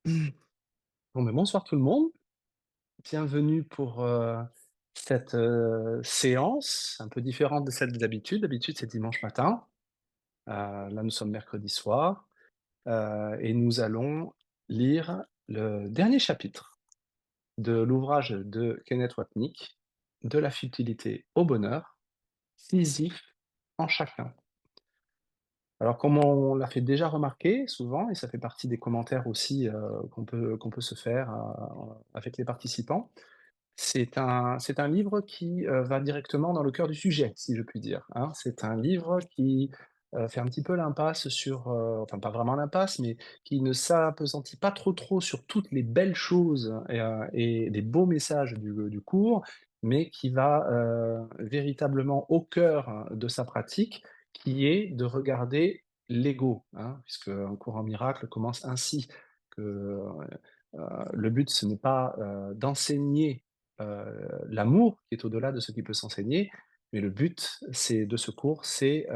Bon, ben, bonsoir tout le monde. Bienvenue pour, cette, séance un peu différente de celle d'habitude. D'habitude, c'est dimanche matin. Là, nous sommes mercredi soir, et nous allons lire le dernier chapitre de l'ouvrage de Kenneth Wapnick, «De la futilité au bonheur, Sisyphe en chacun». Alors, comme on l'a fait déjà remarquer souvent, et ça fait partie des commentaires aussi, qu'on peut se faire, avec les participants, c'est un livre qui, va directement dans le cœur du sujet, si je puis dire, hein. C'est un livre qui, fait un petit peu l'impasse sur, enfin pas vraiment l'impasse, mais qui ne s'appesantit pas trop sur toutes les belles choses et les beaux messages du cours, mais qui va, véritablement au cœur de sa pratique, qui est de regarder l'ego, hein, puisque un cours en miracle commence ainsi, que, le but ce n'est pas, d'enseigner l'amour qui est au-delà de ce qui peut s'enseigner. Mais le but, c'est de ce cours, c'est,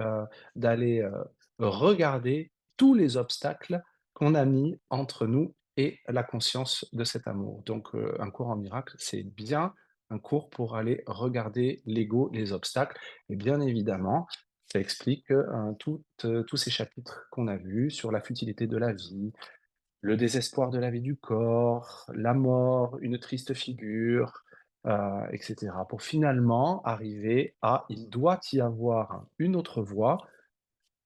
d'aller, regarder tous les obstacles qu'on a mis entre nous et la conscience de cet amour. Donc, un cours en miracle, c'est bien un cours pour aller regarder l'ego, les obstacles et bien évidemment, ça explique, tous ces chapitres qu'on a vus sur la futilité de la vie, le désespoir de la vie du corps, la mort, une triste figure, et cetera. Pour finalement arriver à il doit y avoir une autre voie,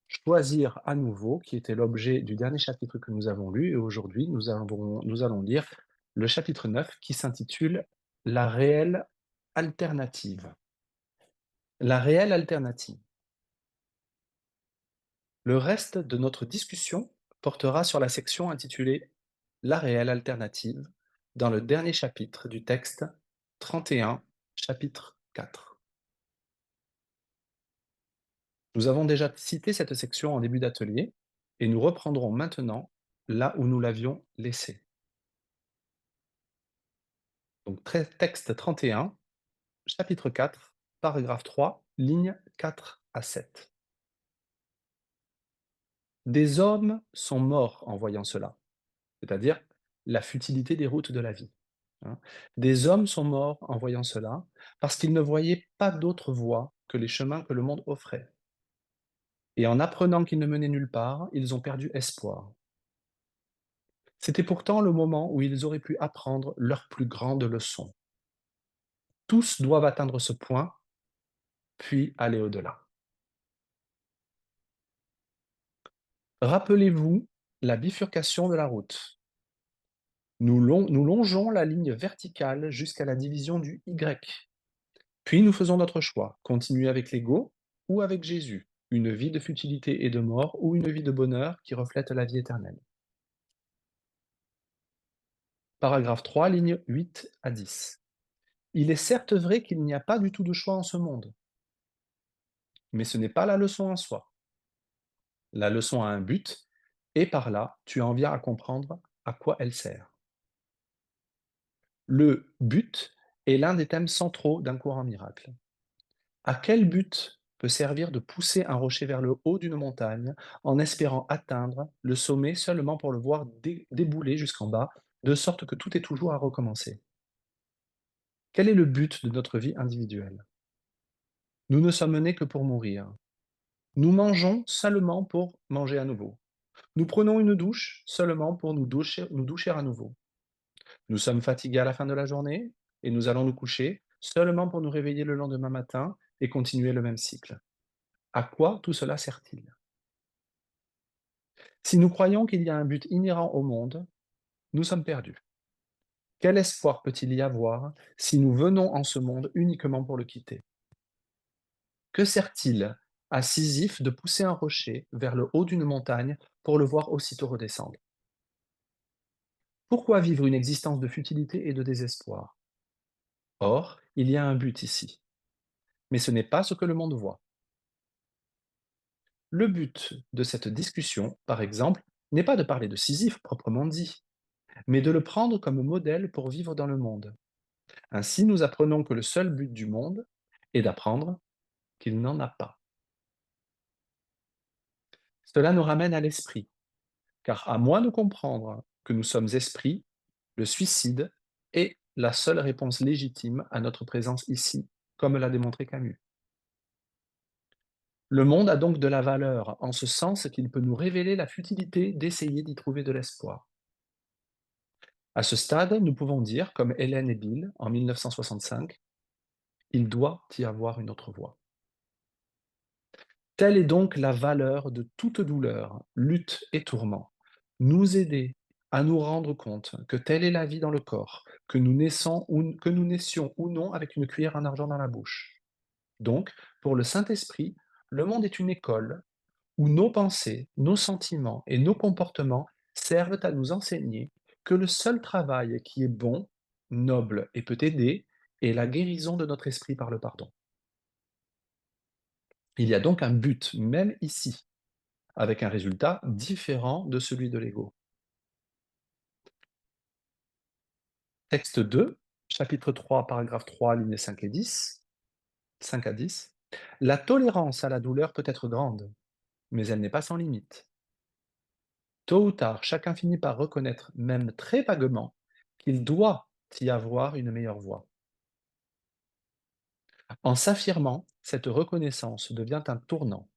choisir à nouveau, qui était l'objet du dernier chapitre que nous avons lu et aujourd'hui nous allons lire le chapitre 9 qui s'intitule «La réelle alternative». La réelle alternative. Le reste de notre discussion portera sur la section intitulée «La réelle alternative» dans le dernier chapitre du texte 31, chapitre 4. Nous avons déjà cité cette section en début d'atelier et nous reprendrons maintenant là où nous l'avions laissée. Donc texte 31, chapitre 4, paragraphe 3, lignes 4 à 7. Des hommes sont morts en voyant cela, c'est-à-dire la futilité des routes de la vie. Hein. Des hommes sont morts en voyant cela, parce qu'ils ne voyaient pas d'autre voie que les chemins que le monde offrait. Et en apprenant qu'ils ne menaient nulle part, ils ont perdu espoir. C'était pourtant le moment où ils auraient pu apprendre leur plus grande leçon. Tous doivent atteindre ce point, puis aller au-delà. Rappelez-vous la bifurcation de la route. Nous longeons la ligne verticale jusqu'à la division du Y. Puis nous faisons notre choix, continuer avec l'ego ou avec Jésus, une vie de futilité et de mort ou une vie de bonheur qui reflète la vie éternelle. Paragraphe 3, lignes 8 à 10. Il est certes vrai qu'il n'y a pas du tout de choix en ce monde, mais ce n'est pas la leçon en soi. La leçon a un but, et par là, tu en viens à comprendre à quoi elle sert. Le but est l'un des thèmes centraux d'un cours en miracle. À quel but peut servir de pousser un rocher vers le haut d'une montagne en espérant atteindre le sommet seulement pour le voir débouler jusqu'en bas, de sorte que tout est toujours à recommencer? Quel est le but de notre vie individuelle? Nous ne sommes nés que pour mourir. Nous mangeons seulement pour manger à nouveau. Nous prenons une douche seulement pour nous doucher à nouveau. Nous sommes fatigués à la fin de la journée et nous allons nous coucher seulement pour nous réveiller le lendemain matin et continuer le même cycle. À quoi tout cela sert-il? Si nous croyons qu'il y a un but inhérent au monde, nous sommes perdus. Quel espoir peut-il y avoir si nous venons en ce monde uniquement pour le quitter? Que sert-il à Sisyphe de pousser un rocher vers le haut d'une montagne pour le voir aussitôt redescendre? Pourquoi vivre une existence de futilité et de désespoir? Or, il y a un but ici, mais ce n'est pas ce que le monde voit. Le but de cette discussion, par exemple, n'est pas de parler de Sisyphe proprement dit, mais de le prendre comme modèle pour vivre dans le monde. Ainsi, nous apprenons que le seul but du monde est d'apprendre qu'il n'en a pas. Cela nous ramène à l'esprit, car à moins de comprendre que nous sommes esprits, le suicide est la seule réponse légitime à notre présence ici, comme l'a démontré Camus. Le monde a donc de la valeur en ce sens qu'il peut nous révéler la futilité d'essayer d'y trouver de l'espoir. À ce stade, nous pouvons dire, comme Hélène et Bill en 1965, il doit y avoir une autre voie. Telle est donc la valeur de toute douleur, lutte et tourment. Nous aider à nous rendre compte que telle est la vie dans le corps, que nous naissions ou non avec une cuillère en argent dans la bouche. Donc, pour le Saint-Esprit, le monde est une école où nos pensées, nos sentiments et nos comportements servent à nous enseigner que le seul travail qui est bon, noble et peut aider est la guérison de notre esprit par le pardon. Il y a donc un but, même ici, avec un résultat différent de celui de l'ego. Texte 2, chapitre 3, paragraphe 3, lignes 5 et 10, 5 à 10. La tolérance à la douleur peut être grande, mais elle n'est pas sans limite. Tôt ou tard, chacun finit par reconnaître, même très vaguement, qu'il doit y avoir une meilleure voie. En s'affirmant, cette reconnaissance devient un tournant.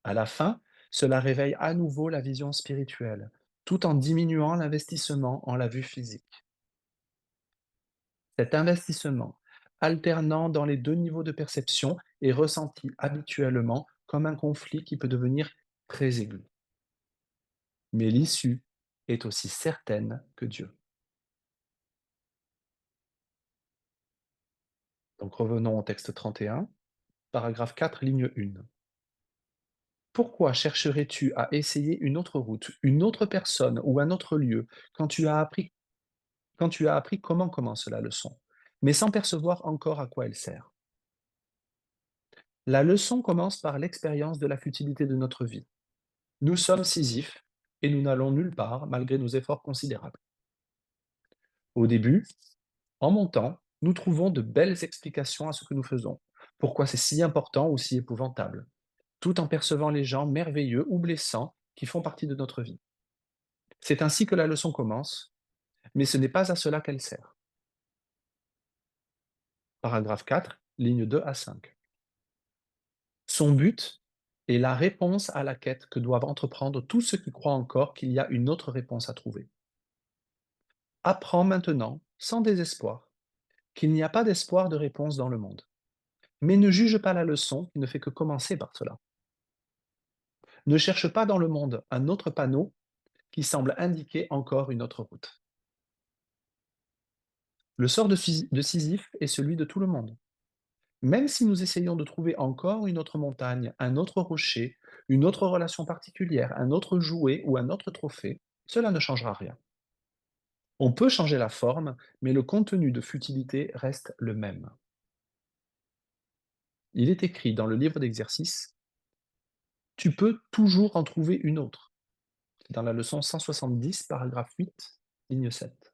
À la fin, cela réveille à nouveau la vision spirituelle, tout en diminuant l'investissement en la vue physique. Cet investissement, alternant dans les deux niveaux de perception, est ressenti habituellement comme un conflit qui peut devenir très aigu. Mais l'issue est aussi certaine que Dieu. Donc revenons au texte 31, paragraphe 4, ligne 1. Pourquoi chercherais-tu à essayer une autre route, une autre personne ou un autre lieu quand tu as appris comment commence la leçon, mais sans percevoir encore à quoi elle sert? La leçon commence par l'expérience de la futilité de notre vie. Nous sommes Sisyphe et nous n'allons nulle part malgré nos efforts considérables. Au début, en montant, nous trouvons de belles explications à ce que nous faisons, pourquoi c'est si important ou si épouvantable, tout en percevant les gens merveilleux ou blessants qui font partie de notre vie. C'est ainsi que la leçon commence, mais ce n'est pas à cela qu'elle sert. Paragraphe 4, lignes 2 à 5. Son but est la réponse à la quête que doivent entreprendre tous ceux qui croient encore qu'il y a une autre réponse à trouver. Apprends maintenant, sans désespoir, qu'il n'y a pas d'espoir de réponse dans le monde. Mais ne juge pas la leçon qui ne fait que commencer par cela. Ne cherche pas dans le monde un autre panneau qui semble indiquer encore une autre route. Le sort de Sisyphe est celui de tout le monde. Même si nous essayons de trouver encore une autre montagne, un autre rocher, une autre relation particulière, un autre jouet ou un autre trophée, cela ne changera rien. On peut changer la forme, mais le contenu de futilité reste le même. Il est écrit dans le livre d'exercices, tu peux toujours en trouver une autre. C'est dans la leçon 170, paragraphe 8, ligne 7.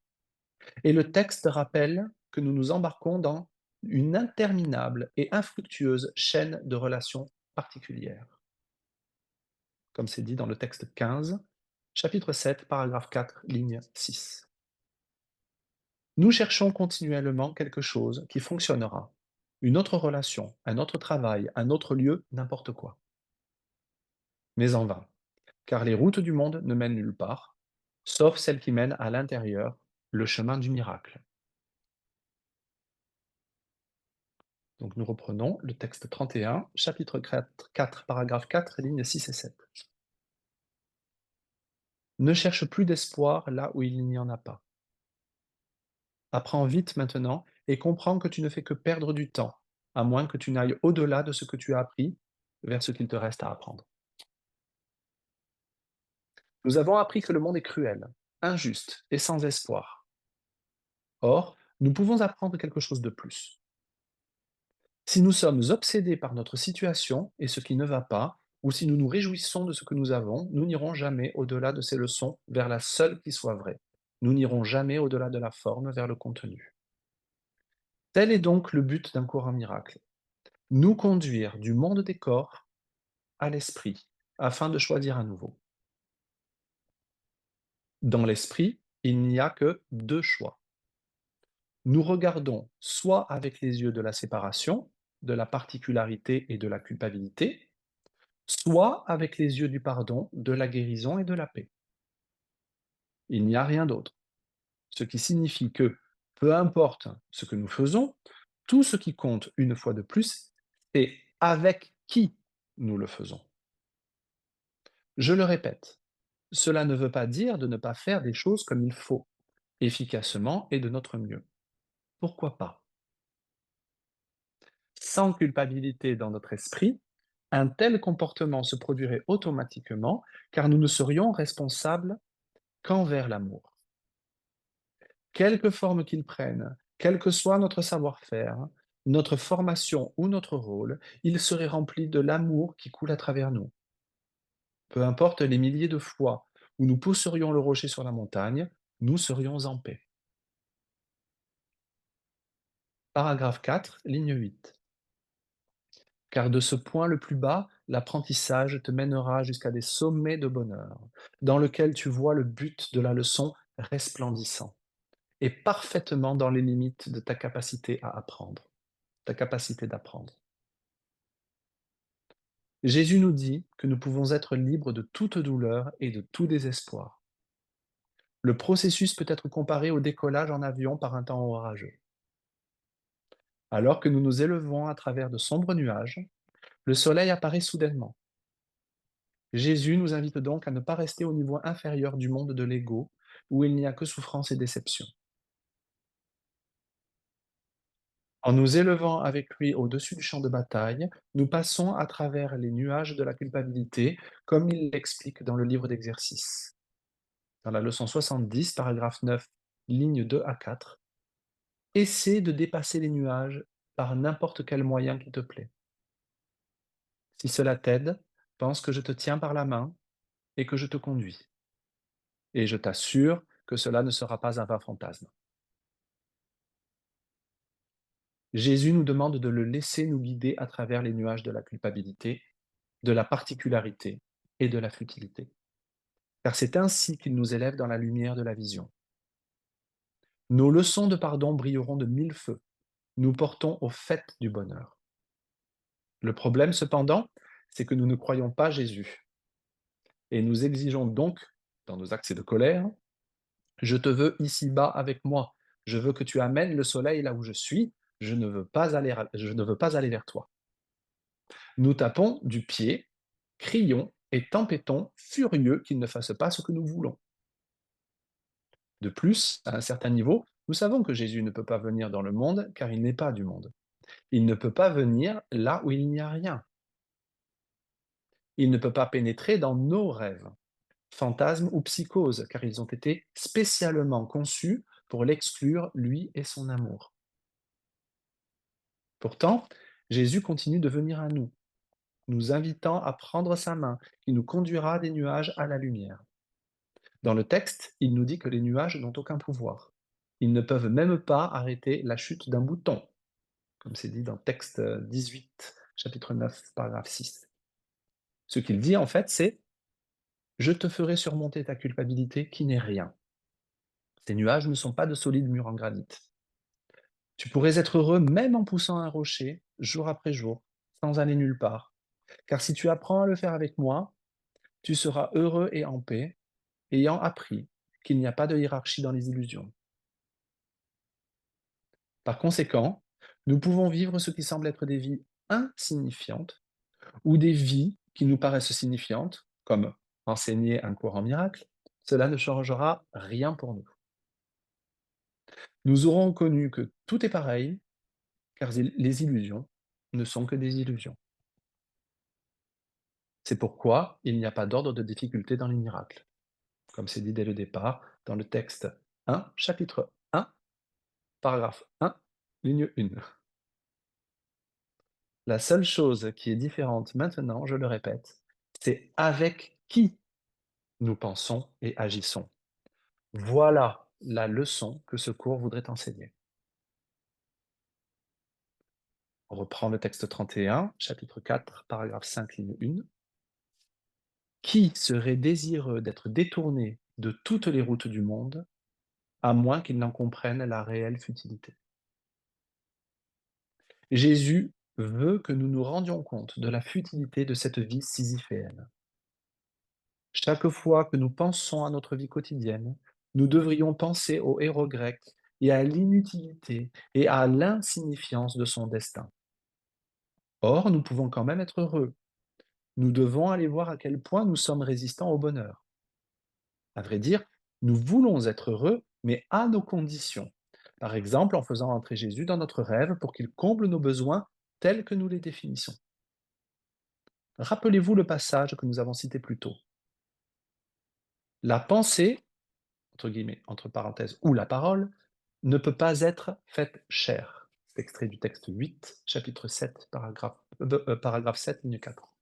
Et le texte rappelle que nous nous embarquons dans une interminable et infructueuse chaîne de relations particulières, comme c'est dit dans le texte 15, chapitre 7, paragraphe 4, ligne 6. Nous cherchons continuellement quelque chose qui fonctionnera. Une autre relation, un autre travail, un autre lieu, n'importe quoi. Mais en vain, car les routes du monde ne mènent nulle part, sauf celles qui mènent à l'intérieur, le chemin du miracle. Donc nous reprenons le texte 31, chapitre 4, paragraphe 4, lignes 6 et 7. Ne cherche plus d'espoir là où il n'y en a pas. Apprends vite maintenant et comprends que tu ne fais que perdre du temps, à moins que tu n'ailles au-delà de ce que tu as appris vers ce qu'il te reste à apprendre. Nous avons appris que le monde est cruel, injuste et sans espoir. Or, nous pouvons apprendre quelque chose de plus. Si nous sommes obsédés par notre situation et ce qui ne va pas, ou si nous nous réjouissons de ce que nous avons, nous n'irons jamais au-delà de ces leçons vers la seule qui soit vraie. Nous n'irons jamais au-delà de la forme vers le contenu. Tel est donc le but d'un cours en miracle. Nous conduire du monde des corps à l'esprit, afin de choisir à nouveau. Dans l'esprit, il n'y a que 2 choix. Nous regardons soit avec les yeux de la séparation, de la particularité et de la culpabilité, soit avec les yeux du pardon, de la guérison et de la paix. Il n'y a rien d'autre. Ce qui signifie que, peu importe ce que nous faisons, tout ce qui compte une fois de plus, c'est avec qui nous le faisons. Je le répète, cela ne veut pas dire de ne pas faire des choses comme il faut, efficacement et de notre mieux. Pourquoi pas? Sans culpabilité dans notre esprit, un tel comportement se produirait automatiquement car nous ne serions responsables qu'envers l'amour. Quelque forme qu'il prenne, quel que soit notre savoir-faire, notre formation ou notre rôle, il serait rempli de l'amour qui coule à travers nous. Peu importe les milliers de fois où nous pousserions le rocher sur la montagne, nous serions en paix. Paragraphe 4, ligne 8. Car de ce point le plus bas, l'apprentissage te mènera jusqu'à des sommets de bonheur, dans lequel tu vois le but de la leçon resplendissant, et parfaitement dans les limites de ta capacité à apprendre, ta capacité d'apprendre. Jésus nous dit que nous pouvons être libres de toute douleur et de tout désespoir. Le processus peut être comparé au décollage en avion par un temps orageux. Alors que nous nous élevons à travers de sombres nuages, le soleil apparaît soudainement. Jésus nous invite donc à ne pas rester au niveau inférieur du monde de l'ego, où il n'y a que souffrance et déception. En nous élevant avec lui au-dessus du champ de bataille, nous passons à travers les nuages de la culpabilité, comme il l'explique dans le livre d'exercices. Dans la leçon 70, paragraphe 9, lignes 2 à 4, essaie de dépasser les nuages par n'importe quel moyen qui te plaît. Si cela t'aide, pense que je te tiens par la main et que je te conduis. Et je t'assure que cela ne sera pas un vain fantasme. Jésus nous demande de le laisser nous guider à travers les nuages de la culpabilité, de la particularité et de la futilité. Car c'est ainsi qu'il nous élève dans la lumière de la vision. Nos leçons de pardon brilleront de 1000 feux. Nous portons au fait du bonheur. Le problème, cependant, c'est que nous ne croyons pas Jésus. Et nous exigeons donc, dans nos accès de colère, je te veux ici-bas avec moi. Je veux que tu amènes le soleil là où je suis. Je ne veux pas aller vers toi. Nous tapons du pied, crions et tempêtons, furieux qu'il ne fasse pas ce que nous voulons. De plus, à un certain niveau, nous savons que Jésus ne peut pas venir dans le monde car il n'est pas du monde. Il ne peut pas venir là où il n'y a rien. Il ne peut pas pénétrer dans nos rêves, fantasmes ou psychoses, car ils ont été spécialement conçus pour l'exclure, lui et son amour. Pourtant, Jésus continue de venir à nous, nous invitant à prendre sa main, qui nous conduira des nuages à la lumière. Dans le texte, il nous dit que les nuages n'ont aucun pouvoir. Ils ne peuvent même pas arrêter la chute d'un bouton, comme c'est dit dans texte 18, chapitre 9, paragraphe 6. Ce qu'il dit en fait, c'est: je te ferai surmonter ta culpabilité qui n'est rien. Ces nuages ne sont pas de solides murs en granit. Tu pourrais être heureux même en poussant un rocher, jour après jour, sans aller nulle part. Car si tu apprends à le faire avec moi, tu seras heureux et en paix, ayant appris qu'il n'y a pas de hiérarchie dans les illusions. Par conséquent, nous pouvons vivre ce qui semble être des vies insignifiantes ou des vies qui nous paraissent signifiantes, comme enseigner un cours en miracle. Cela ne changera rien pour nous. Nous aurons connu que tout est pareil, car les illusions ne sont que des illusions. C'est pourquoi il n'y a pas d'ordre de difficulté dans les miracles, comme c'est dit dès le départ dans le texte 1, chapitre 1, paragraphe 1, ligne 1. La seule chose qui est différente maintenant, je le répète, c'est avec qui nous pensons et agissons. Voilà la leçon que ce cours voudrait enseigner. On reprend le texte 31, chapitre 4, paragraphe 5, ligne 1. Qui serait désireux d'être détourné de toutes les routes du monde, à moins qu'ils n'en comprennent la réelle futilité. Jésus veut que nous nous rendions compte de la futilité de cette vie sisyphéenne. Chaque fois que nous pensons à notre vie quotidienne, nous devrions penser au héros grec et à l'inutilité et à l'insignifiance de son destin. Or, nous pouvons quand même être heureux. Nous devons aller voir à quel point nous sommes résistants au bonheur. À vrai dire, nous voulons être heureux, mais à nos conditions. Par exemple, en faisant entrer Jésus dans notre rêve pour qu'il comble nos besoins tels que nous les définissons. Rappelez-vous le passage que nous avons cité plus tôt. La pensée, entre guillemets, entre parenthèses, ou la parole, ne peut pas être faite chair. C'est extrait du texte 8, chapitre 7, paragraphe 7, ligne 4.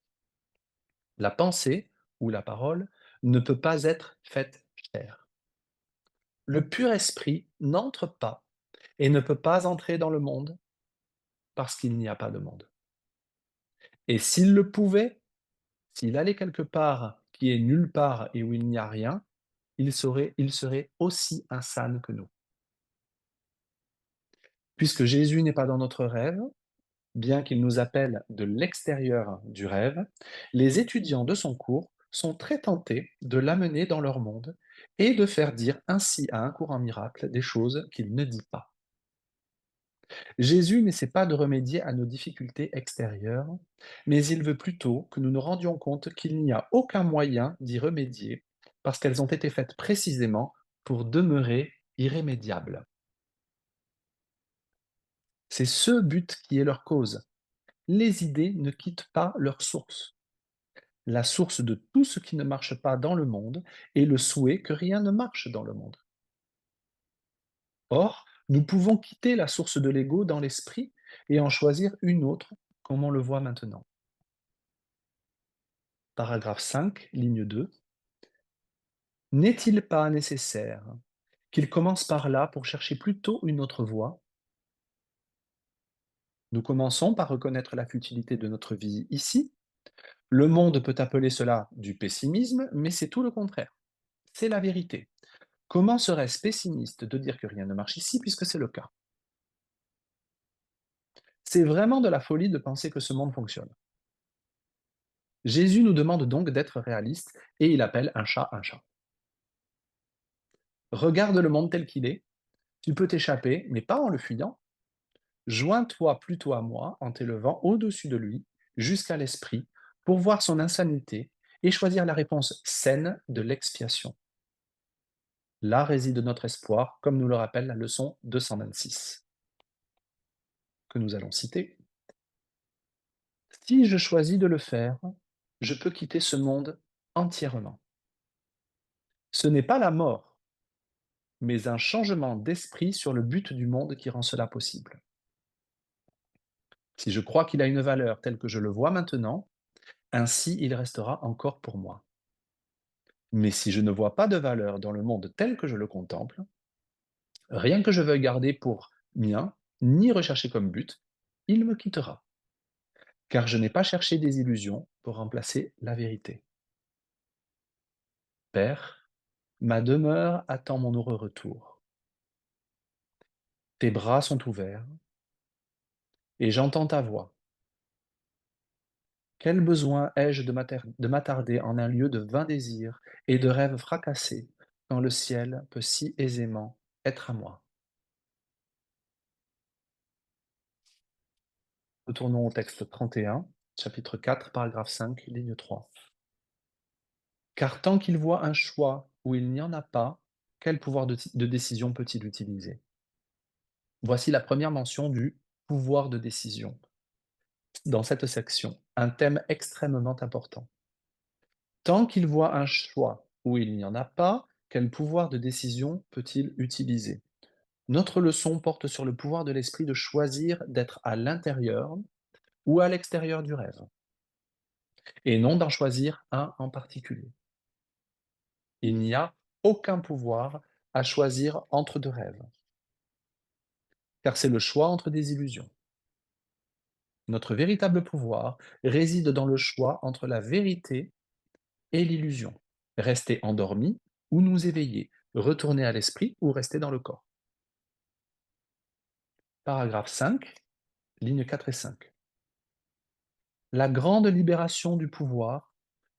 La pensée, ou la parole, ne peut pas être faite chair. Le pur esprit n'entre pas et ne peut pas entrer dans le monde parce qu'il n'y a pas de monde. Et s'il le pouvait, s'il allait quelque part qui est nulle part et où il n'y a rien, il serait aussi insane que nous. Puisque Jésus n'est pas dans notre rêve, bien qu'il nous appelle de l'extérieur du rêve, les étudiants de son cours sont très tentés de l'amener dans leur monde et de faire dire ainsi à un courant miracle des choses qu'il ne dit pas. Jésus n'essaie pas de remédier à nos difficultés extérieures, mais il veut plutôt que nous nous rendions compte qu'il n'y a aucun moyen d'y remédier parce qu'elles ont été faites précisément pour demeurer irrémédiables. C'est ce but qui est leur cause. Les idées ne quittent pas leur source. La source de tout ce qui ne marche pas dans le monde est le souhait que rien ne marche dans le monde. Or, nous pouvons quitter la source de l'ego dans l'esprit et en choisir une autre, comme on le voit maintenant. Paragraphe 5, ligne 2. N'est-il pas nécessaire qu'il commence par là pour chercher plutôt une autre voie? Nous commençons par reconnaître la futilité de notre vie ici. Le monde peut appeler cela du pessimisme, mais c'est tout le contraire. C'est la vérité. Comment serait-ce pessimiste de dire que rien ne marche ici puisque c'est le cas? C'est vraiment de la folie de penser que ce monde fonctionne. Jésus nous demande donc d'être réalistes et il appelle un chat un chat. Regarde le monde tel qu'il est, tu peux t'échapper, mais pas en le fuyant. Joins-toi plutôt à moi en t'élevant au-dessus de lui, jusqu'à l'esprit, pour voir son insanité et choisir la réponse saine de l'expiation. Là réside notre espoir, comme nous le rappelle la leçon 226, que nous allons citer. Si je choisis de le faire, je peux quitter ce monde entièrement. Ce n'est pas la mort, mais un changement d'esprit sur le but du monde qui rend cela possible. Si je crois qu'il a une valeur telle que je le vois maintenant, ainsi il restera encore pour moi. Mais si je ne vois pas de valeur dans le monde tel que je le contemple, rien que je veuille garder pour mien, ni rechercher comme but, il me quittera, car je n'ai pas cherché des illusions pour remplacer la vérité. Père, ma demeure attend mon heureux retour. Tes bras sont ouverts, et j'entends ta voix. Quel besoin ai-je de m'attarder en un lieu de vains désirs et de rêves fracassés, quand le ciel peut si aisément être à moi? Retournons au texte 31, chapitre 4, paragraphe 5, ligne 3. Car tant qu'il voit un choix où il n'y en a pas, quel pouvoir de décision peut-il utiliser? Voici la première mention du pouvoir de décision dans cette section, un thème extrêmement important. Tant qu'il voit un choix où il n'y en a pas, quel pouvoir de décision peut-il utiliser? Notre leçon porte sur le pouvoir de l'esprit de choisir d'être à l'intérieur ou à l'extérieur du rêve, et non d'en choisir un en particulier. Il n'y a aucun pouvoir à choisir entre deux rêves, car c'est le choix entre des illusions. Notre véritable pouvoir réside dans le choix entre la vérité et l'illusion. Rester endormi ou nous éveiller, retourner à l'esprit ou rester dans le corps. Paragraphe 5, lignes 4 et 5. La grande libération du pouvoir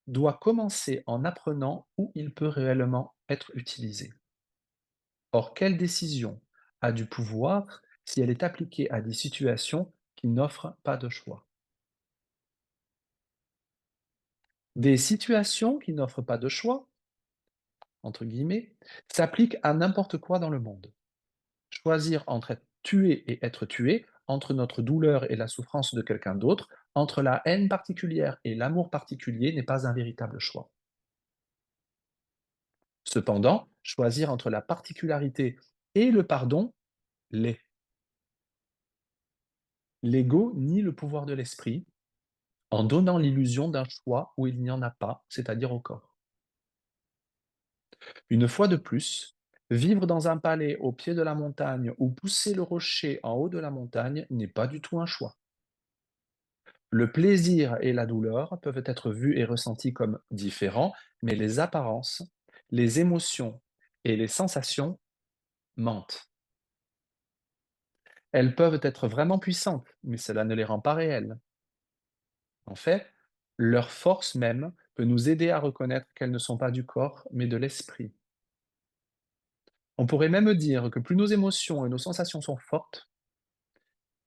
doit commencer en apprenant où il peut réellement être utilisé. Or, quelle décision a du pouvoir si elle est appliquée à des situations qui n'offrent pas de choix? Des situations qui n'offrent pas de choix, entre guillemets, s'appliquent à n'importe quoi dans le monde. Choisir entre être tué et être tué, entre notre douleur et la souffrance de quelqu'un d'autre, entre la haine particulière et l'amour particulier n'est pas un véritable choix. Cependant, choisir entre la particularité et le pardon l'est. L'ego nie le pouvoir de l'esprit en donnant l'illusion d'un choix où il n'y en a pas, c'est-à-dire au corps. Une fois de plus, vivre dans un palais au pied de la montagne ou pousser le rocher en haut de la montagne n'est pas du tout un choix. Le plaisir et la douleur peuvent être vus et ressentis comme différents, mais les apparences, les émotions et les sensations mentent. Elles peuvent être vraiment puissantes, mais cela ne les rend pas réelles. En fait, leur force même peut nous aider à reconnaître qu'elles ne sont pas du corps, mais de l'esprit. On pourrait même dire que plus nos émotions et nos sensations sont fortes,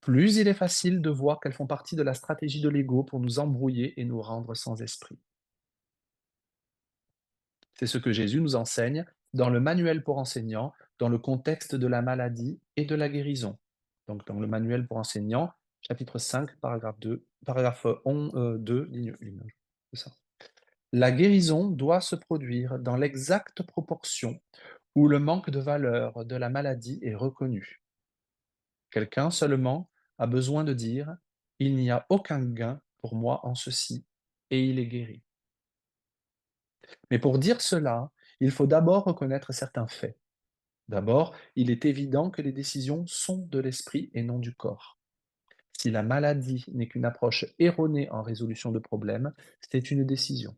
plus il est facile de voir qu'elles font partie de la stratégie de l'ego pour nous embrouiller et nous rendre sans esprit. C'est ce que Jésus nous enseigne dans le manuel pour enseignants, dans le contexte de la maladie et de la guérison. Donc dans le manuel pour enseignants, chapitre 5, paragraphe 2, paragraphe 2, ligne 1. C'est ça. La guérison doit se produire dans l'exacte proportion où le manque de valeur de la maladie est reconnu. Quelqu'un seulement a besoin de dire: «Il n'y a aucun gain pour moi en ceci», et il est guéri. Mais pour dire cela, il faut d'abord reconnaître certains faits. D'abord, il est évident que les décisions sont de l'esprit et non du corps. Si la maladie n'est qu'une approche erronée en résolution de problèmes, c'est une décision.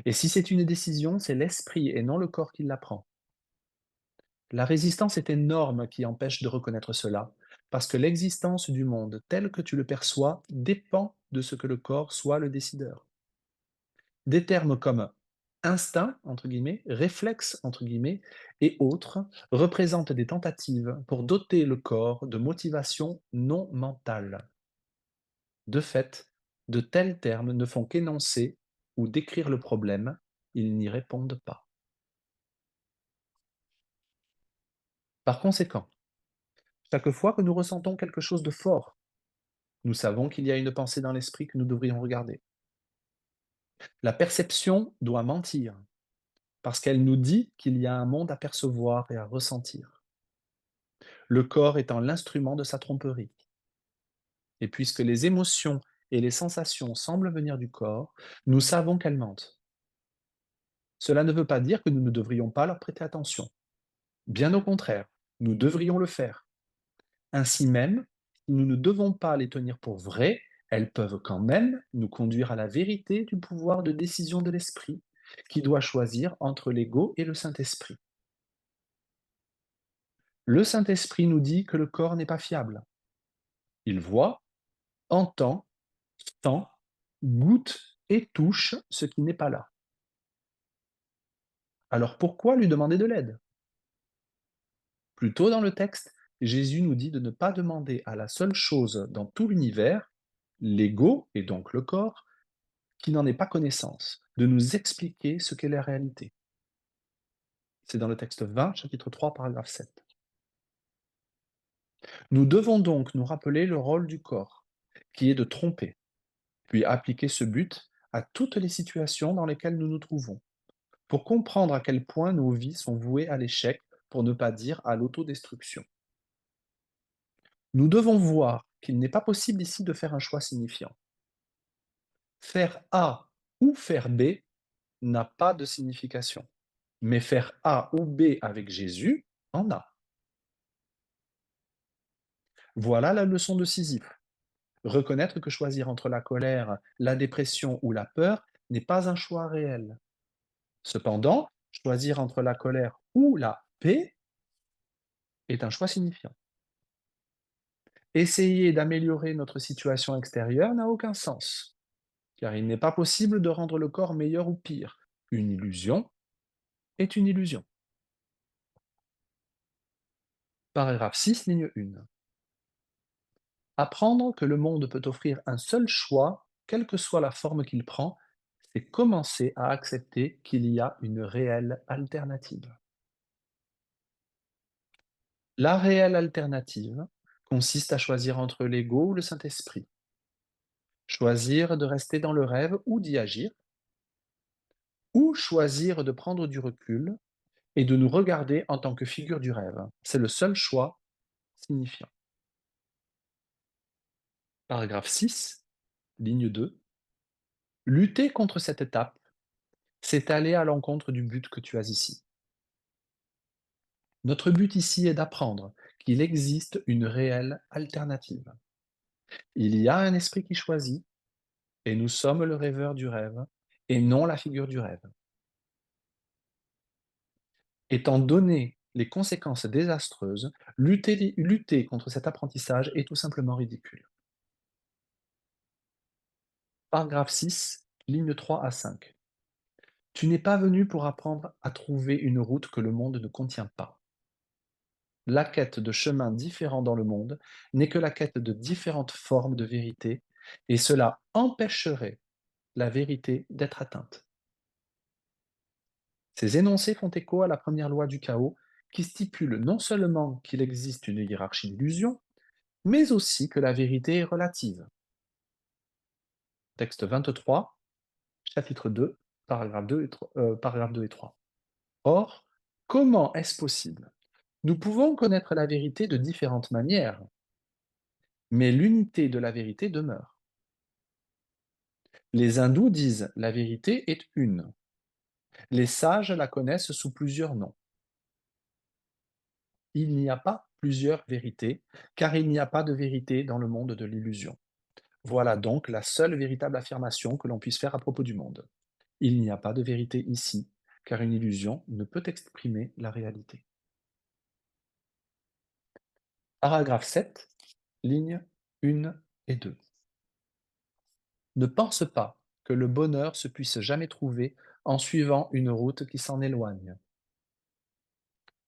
Et si c'est une décision, c'est l'esprit et non le corps qui la prend. La résistance est énorme qui empêche de reconnaître cela, parce que l'existence du monde tel que tu le perçois dépend de ce que le corps soit le décideur. Des termes comme instinct, entre guillemets, réflexe, entre guillemets, et autres représentent des tentatives pour doter le corps de motivations non mentales. De fait, de tels termes ne font qu'énoncer ou décrire le problème, ils n'y répondent pas. Par conséquent, chaque fois que nous ressentons quelque chose de fort, nous savons qu'il y a une pensée dans l'esprit que nous devrions regarder. La perception doit mentir, parce qu'elle nous dit qu'il y a un monde à percevoir et à ressentir, le corps étant l'instrument de sa tromperie. Et puisque les émotions et les sensations semblent venir du corps, nous savons qu'elles mentent. Cela ne veut pas dire que nous ne devrions pas leur prêter attention. Bien au contraire, nous devrions le faire. Ainsi même, si nous ne devons pas les tenir pour vraies, elles peuvent quand même nous conduire à la vérité du pouvoir de décision de l'esprit, qui doit choisir entre l'ego et le Saint-Esprit. Le Saint-Esprit nous dit que le corps n'est pas fiable. Il voit, entend, sent, goûte et touche ce qui n'est pas là. Alors pourquoi lui demander de l'aide? Plus tôt dans le texte, Jésus nous dit de ne pas demander à la seule chose dans tout l'univers, l'ego et donc le corps, qui n'en ait pas connaissance, de nous expliquer ce qu'est la réalité. C'est dans le texte 20, chapitre 3, paragraphe 7. Nous devons donc nous rappeler le rôle du corps, qui est de tromper, puis appliquer ce but à toutes les situations dans lesquelles nous nous trouvons, pour comprendre à quel point nos vies sont vouées à l'échec, pour ne pas dire à l'autodestruction. Nous devons voir qu'il n'est pas possible ici de faire un choix signifiant. Faire A ou faire B n'a pas de signification, mais faire A ou B avec Jésus en a. Voilà la leçon de Sisyphe. Reconnaître que choisir entre la colère, la dépression ou la peur n'est pas un choix réel. Cependant, Choisir entre la colère ou la paix est un choix signifiant. Essayer d'améliorer notre situation extérieure n'a aucun sens, car il n'est pas possible de rendre le corps meilleur ou pire. Une illusion est une illusion. Paragraphe 6, ligne 1. Apprendre que le monde peut offrir un seul choix, quelle que soit la forme qu'il prend, c'est commencer à accepter qu'il y a une réelle alternative. La réelle alternative consiste à choisir entre l'ego ou le Saint-Esprit. Choisir de rester dans le rêve ou d'y agir, ou choisir de prendre du recul et de nous regarder en tant que figure du rêve. C'est le seul choix signifiant. Paragraphe 6, ligne 2. Lutter contre cette étape, c'est aller à l'encontre du but que tu as ici. Notre but ici est d'apprendre qu'il existe une réelle alternative. Il y a un esprit qui choisit, et nous sommes le rêveur du rêve, et non la figure du rêve. Étant donné les conséquences désastreuses, lutter contre cet apprentissage est tout simplement ridicule. Paragraphe 6, ligne 3 à 5. Tu n'es pas venu pour apprendre à trouver une route que le monde ne contient pas. La quête de chemins différents dans le monde n'est que la quête de différentes formes de vérité, et cela empêcherait la vérité d'être atteinte. Ces énoncés font écho à la première loi du chaos, qui stipule non seulement qu'il existe une hiérarchie d'illusions, mais aussi que la vérité est relative. Texte 23, chapitre 2, paragraphes 2 et 3. Or, comment est-ce possible? Nous pouvons connaître la vérité de différentes manières, mais l'unité de la vérité demeure. Les hindous disent la vérité est une. Les sages la connaissent sous plusieurs noms. Il n'y a pas plusieurs vérités, car il n'y a pas de vérité dans le monde de l'illusion. Voilà donc la seule véritable affirmation que l'on puisse faire à propos du monde. Il n'y a pas de vérité ici, car une illusion ne peut exprimer la réalité. Paragraphe 7, lignes 1 et 2. Ne pense pas que le bonheur se puisse jamais trouver en suivant une route qui s'en éloigne.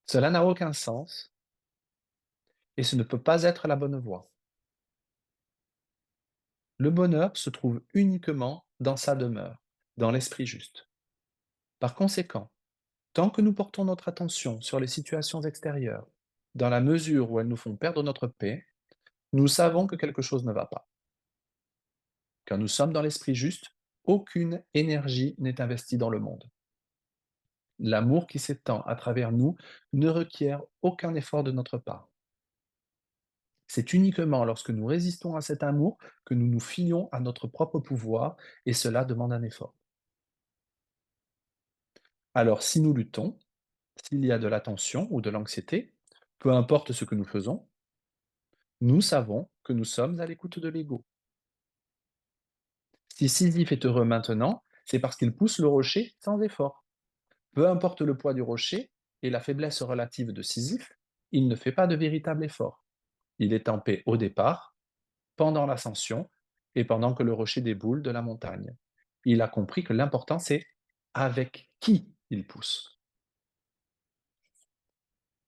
Cela n'a aucun sens et ce ne peut pas être la bonne voie. Le bonheur se trouve uniquement dans sa demeure, dans l'esprit juste. Par conséquent, tant que nous portons notre attention sur les situations extérieures, dans la mesure où elles nous font perdre notre paix, nous savons que quelque chose ne va pas. Quand nous sommes dans l'esprit juste, aucune énergie n'est investie dans le monde. L'amour qui s'étend à travers nous ne requiert aucun effort de notre part. C'est uniquement lorsque nous résistons à cet amour que nous nous fions à notre propre pouvoir, et cela demande un effort. Alors si nous luttons, s'il y a de la tension ou de l'anxiété, peu importe ce que nous faisons, nous savons que nous sommes à l'écoute de l'ego. Si Sisyphe est heureux maintenant, c'est parce qu'il pousse le rocher sans effort. Peu importe le poids du rocher et la faiblesse relative de Sisyphe, il ne fait pas de véritable effort. Il est en paix au départ, pendant l'ascension et pendant que le rocher déboule de la montagne. Il a compris que l'important, c'est avec qui il pousse.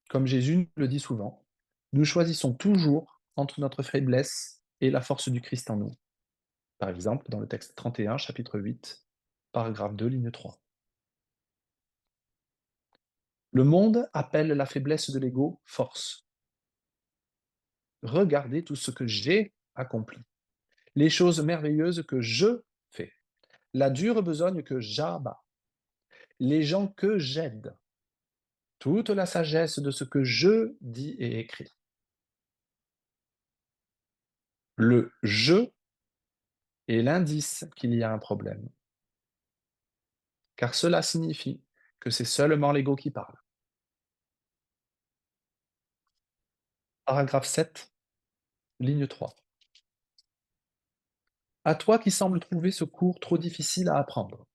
Comme Jésus le dit souvent, nous choisissons toujours entre notre faiblesse et la force du Christ en nous. Par exemple, dans le texte 31, chapitre 8, paragraphe 2, ligne 3. Le monde appelle la faiblesse de l'ego force. Regardez tout ce que j'ai accompli, les choses merveilleuses que je fais, la dure besogne que j'abats, les gens que j'aide, toute la sagesse de ce que je dis et écris. Le je est l'indice qu'il y a un problème, car cela signifie que c'est seulement l'ego qui parle. Paragraphe 7, ligne 3. À toi qui sembles trouver ce cours trop difficile à apprendre.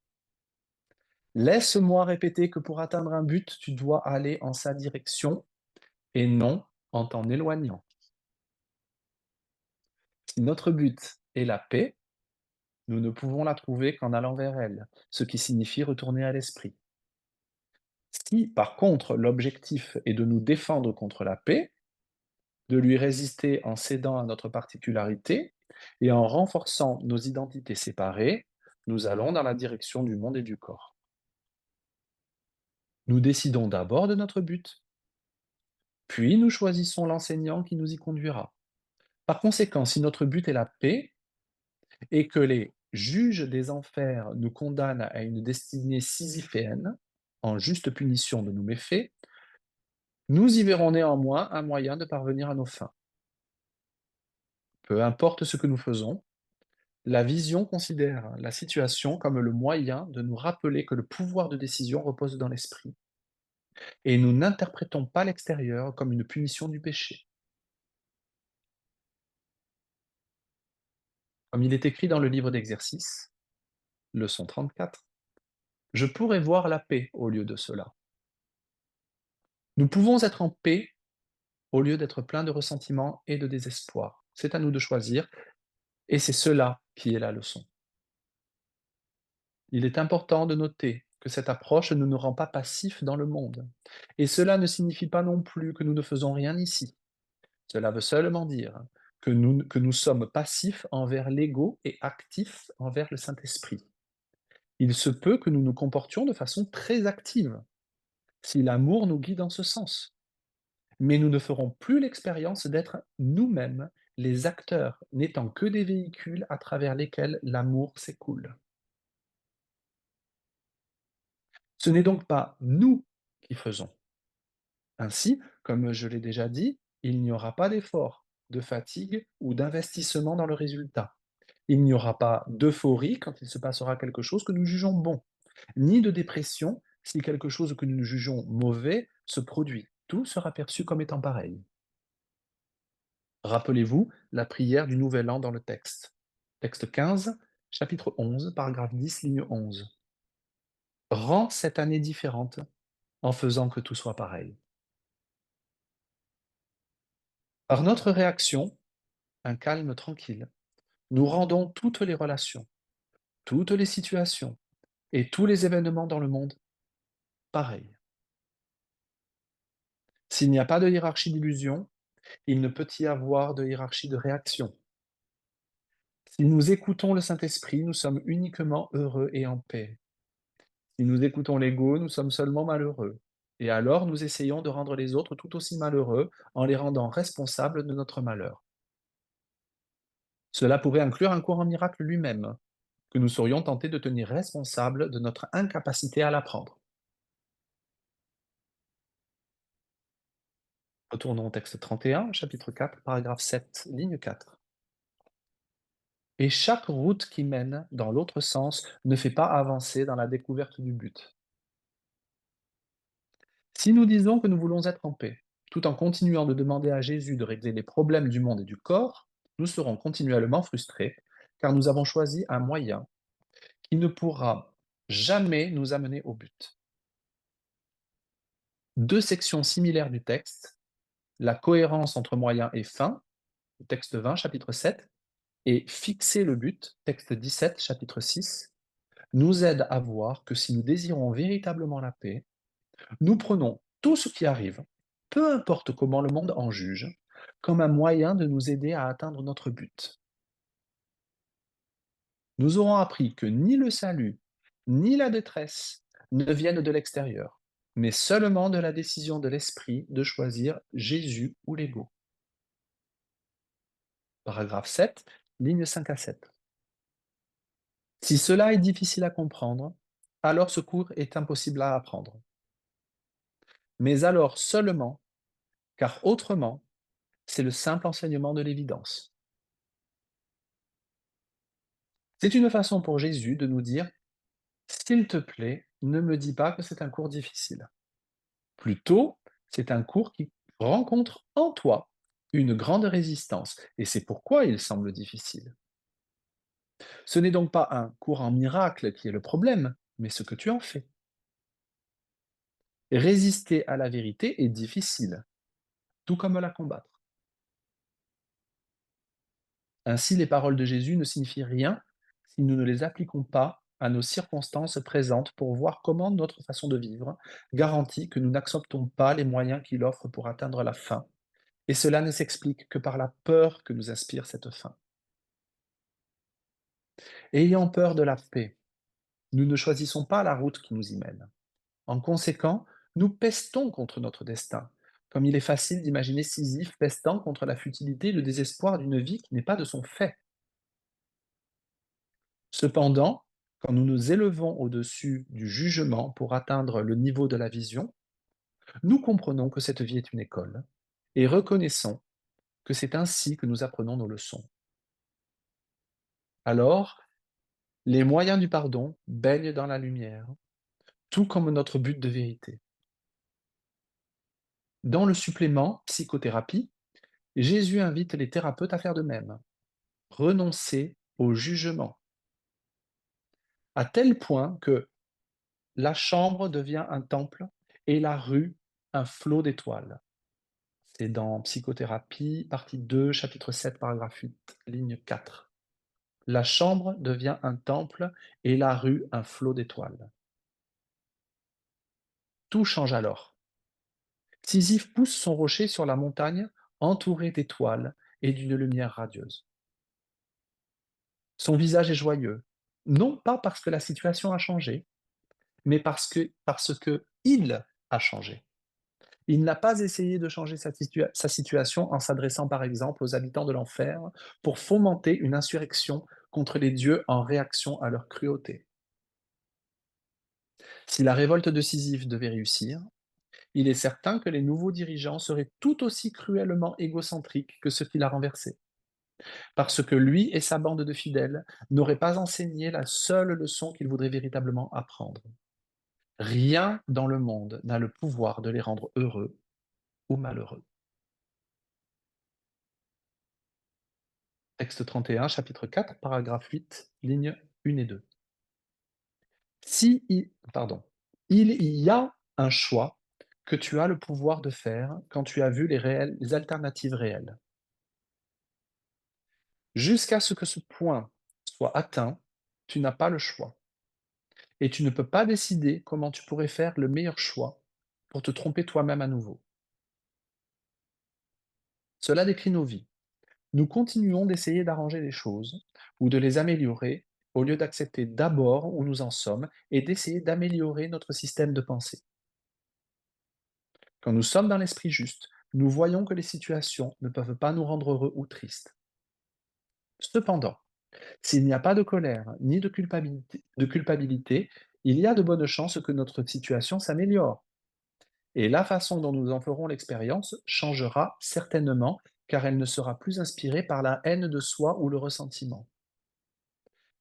Laisse-moi répéter que pour atteindre un but, tu dois aller en sa direction et non en t'en éloignant. Si notre but est la paix, nous ne pouvons la trouver qu'en allant vers elle, ce qui signifie retourner à l'esprit. Si, par contre, l'objectif est de nous défendre contre la paix, de lui résister en cédant à notre particularité et en renforçant nos identités séparées, nous allons dans la direction du monde et du corps. Nous décidons d'abord de notre but, puis nous choisissons l'enseignant qui nous y conduira. Par conséquent, si notre but est la paix et que les juges des enfers nous condamnent à une destinée sisyphéenne, en juste punition de nos méfaits, nous y verrons néanmoins un moyen de parvenir à nos fins. Peu importe ce que nous faisons, la vision considère la situation comme le moyen de nous rappeler que le pouvoir de décision repose dans l'esprit, et nous n'interprétons pas l'extérieur comme une punition du péché. Comme il est écrit dans le livre d'exercices, leçon 34, je pourrais voir la paix au lieu de cela. Nous pouvons être en paix au lieu d'être pleins de ressentiment et de désespoir. C'est à nous de choisir, et c'est cela qui est la leçon. Il est important de noter que cette approche ne nous rend pas passifs dans le monde. Et cela ne signifie pas non plus que nous ne faisons rien ici. Cela veut seulement dire que nous sommes passifs envers l'ego et actifs envers le Saint-Esprit. Il se peut que nous nous comportions de façon très active, si l'amour nous guide en ce sens. Mais nous ne ferons plus l'expérience d'être nous-mêmes les acteurs, n'étant que des véhicules à travers lesquels l'amour s'écoule. Ce n'est donc pas nous qui faisons. Ainsi, comme je l'ai déjà dit, il n'y aura pas d'effort, de fatigue ou d'investissement dans le résultat. Il n'y aura pas d'euphorie quand il se passera quelque chose que nous jugeons bon, ni de dépression si quelque chose que nous jugeons mauvais se produit. Tout sera perçu comme étant pareil. Rappelez-vous la prière du Nouvel An dans le texte. Texte 15, chapitre 11, paragraphe 10, ligne 11. Rends cette année différente en faisant que tout soit pareil. Par notre réaction, un calme tranquille, nous rendons toutes les relations, toutes les situations et tous les événements dans le monde pareils. S'il n'y a pas de hiérarchie d'illusion, il ne peut y avoir de hiérarchie de réaction. Si nous écoutons le Saint-Esprit, nous sommes uniquement heureux et en paix. Si nous écoutons l'ego, nous sommes seulement malheureux. Et alors nous essayons de rendre les autres tout aussi malheureux en les rendant responsables de notre malheur. Cela pourrait inclure un courant miracle lui-même, que nous serions tentés de tenir responsable de notre incapacité à l'apprendre. Retournons au texte 31, chapitre 4, paragraphe 7, ligne 4. Et chaque route qui mène dans l'autre sens ne fait pas avancer dans la découverte du but. Si nous disons que nous voulons être en paix, tout en continuant de demander à Jésus de régler les problèmes du monde et du corps, nous serons continuellement frustrés, car nous avons choisi un moyen qui ne pourra jamais nous amener au but. Deux sections similaires du texte, la cohérence entre moyens et fins, texte 20, chapitre 7, et fixer le but, texte 17, chapitre 6, nous aident à voir que si nous désirons véritablement la paix, nous prenons tout ce qui arrive, peu importe comment le monde en juge, comme un moyen de nous aider à atteindre notre but. Nous aurons appris que ni le salut, ni la détresse ne viennent de l'extérieur, mais seulement de la décision de l'esprit de choisir Jésus ou l'ego. Paragraphe 7, lignes 5 à 7. Si cela est difficile à comprendre, alors ce cours est impossible à apprendre. Mais alors seulement, car autrement, c'est le simple enseignement de l'évidence. C'est une façon pour Jésus de nous dire: s'il te plaît, ne me dis pas que c'est un cours difficile. Plutôt, c'est un cours qui rencontre en toi une grande résistance, et c'est pourquoi il semble difficile. Ce n'est donc pas un cours en miracle qui est le problème, mais ce que tu en fais. Résister à la vérité est difficile, tout comme la combattre. Ainsi, les paroles de Jésus ne signifient rien si nous ne les appliquons pas à nos circonstances présentes pour voir comment notre façon de vivre garantit que nous n'acceptons pas les moyens qu'il offre pour atteindre la fin. Et cela ne s'explique que par la peur que nous inspire cette fin. Ayant peur de la paix, nous ne choisissons pas la route qui nous y mène. En conséquent, nous pestons contre notre destin, comme il est facile d'imaginer Sisyphe pestant contre la futilité et le désespoir d'une vie qui n'est pas de son fait. Cependant, quand nous nous élevons au-dessus du jugement pour atteindre le niveau de la vision, nous comprenons que cette vie est une école et reconnaissons que c'est ainsi que nous apprenons nos leçons. Alors, les moyens du pardon baignent dans la lumière, tout comme notre but de vérité. Dans le supplément Psychothérapie, Jésus invite les thérapeutes à faire de même, renoncer au jugement, à tel point que la chambre devient un temple et la rue un flot d'étoiles. C'est dans Psychothérapie, partie 2, chapitre 7, paragraphe 8, ligne 4. La chambre devient un temple et la rue un flot d'étoiles. Tout change alors. Sisyphe pousse son rocher sur la montagne entouré d'étoiles et d'une lumière radieuse. Son visage est joyeux, non pas parce que la situation a changé, mais parce que il a changé. Il n'a pas essayé de changer sa situation en s'adressant par exemple aux habitants de l'enfer pour fomenter une insurrection contre les dieux en réaction à leur cruauté. Si la révolte de Sisyphe devait réussir, il est certain que les nouveaux dirigeants seraient tout aussi cruellement égocentriques que ceux qui l'a renversé, parce que lui et sa bande de fidèles n'auraient pas enseigné la seule leçon qu'ils voudraient véritablement apprendre. Rien dans le monde n'a le pouvoir de les rendre heureux ou malheureux. Texte 31, chapitre 4, paragraphe 8, lignes 1 et 2. Si il, pardon, il y a un choix que tu as le pouvoir de faire quand tu as vu les alternatives réelles. Jusqu'à ce que ce point soit atteint, tu n'as pas le choix. Et tu ne peux pas décider comment tu pourrais faire le meilleur choix pour te tromper toi-même à nouveau. Cela décrit nos vies. Nous continuons d'essayer d'arranger les choses ou de les améliorer au lieu d'accepter d'abord où nous en sommes et d'essayer d'améliorer notre système de pensée. Quand nous sommes dans l'esprit juste, nous voyons que les situations ne peuvent pas nous rendre heureux ou tristes. Cependant, s'il n'y a pas de colère ni de culpabilité, il y a de bonnes chances que notre situation s'améliore. Et la façon dont nous en ferons l'expérience changera certainement, car elle ne sera plus inspirée par la haine de soi ou le ressentiment.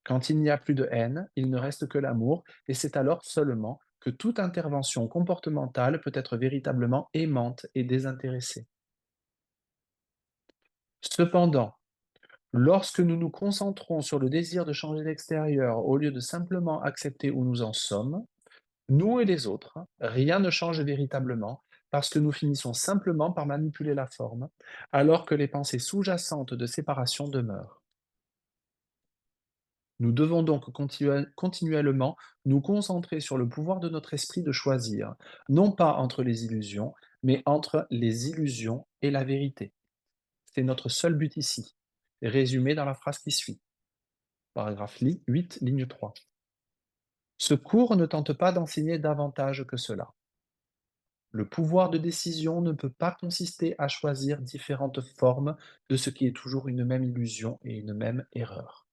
Quand il n'y a plus de haine, il ne reste que l'amour, et c'est alors seulement que toute intervention comportementale peut être véritablement aimante et désintéressée. Cependant, lorsque nous nous concentrons sur le désir de changer l'extérieur au lieu de simplement accepter où nous en sommes, nous et les autres, rien ne change véritablement parce que nous finissons simplement par manipuler la forme, alors que les pensées sous-jacentes de séparation demeurent. Nous devons donc continuellement nous concentrer sur le pouvoir de notre esprit de choisir, non pas entre les illusions, mais entre les illusions et la vérité. C'est notre seul but ici, résumé dans la phrase qui suit, paragraphe 8, ligne 3. Ce cours ne tente pas d'enseigner davantage que cela. Le pouvoir de décision ne peut pas consister à choisir différentes formes de ce qui est toujours une même illusion et une même erreur.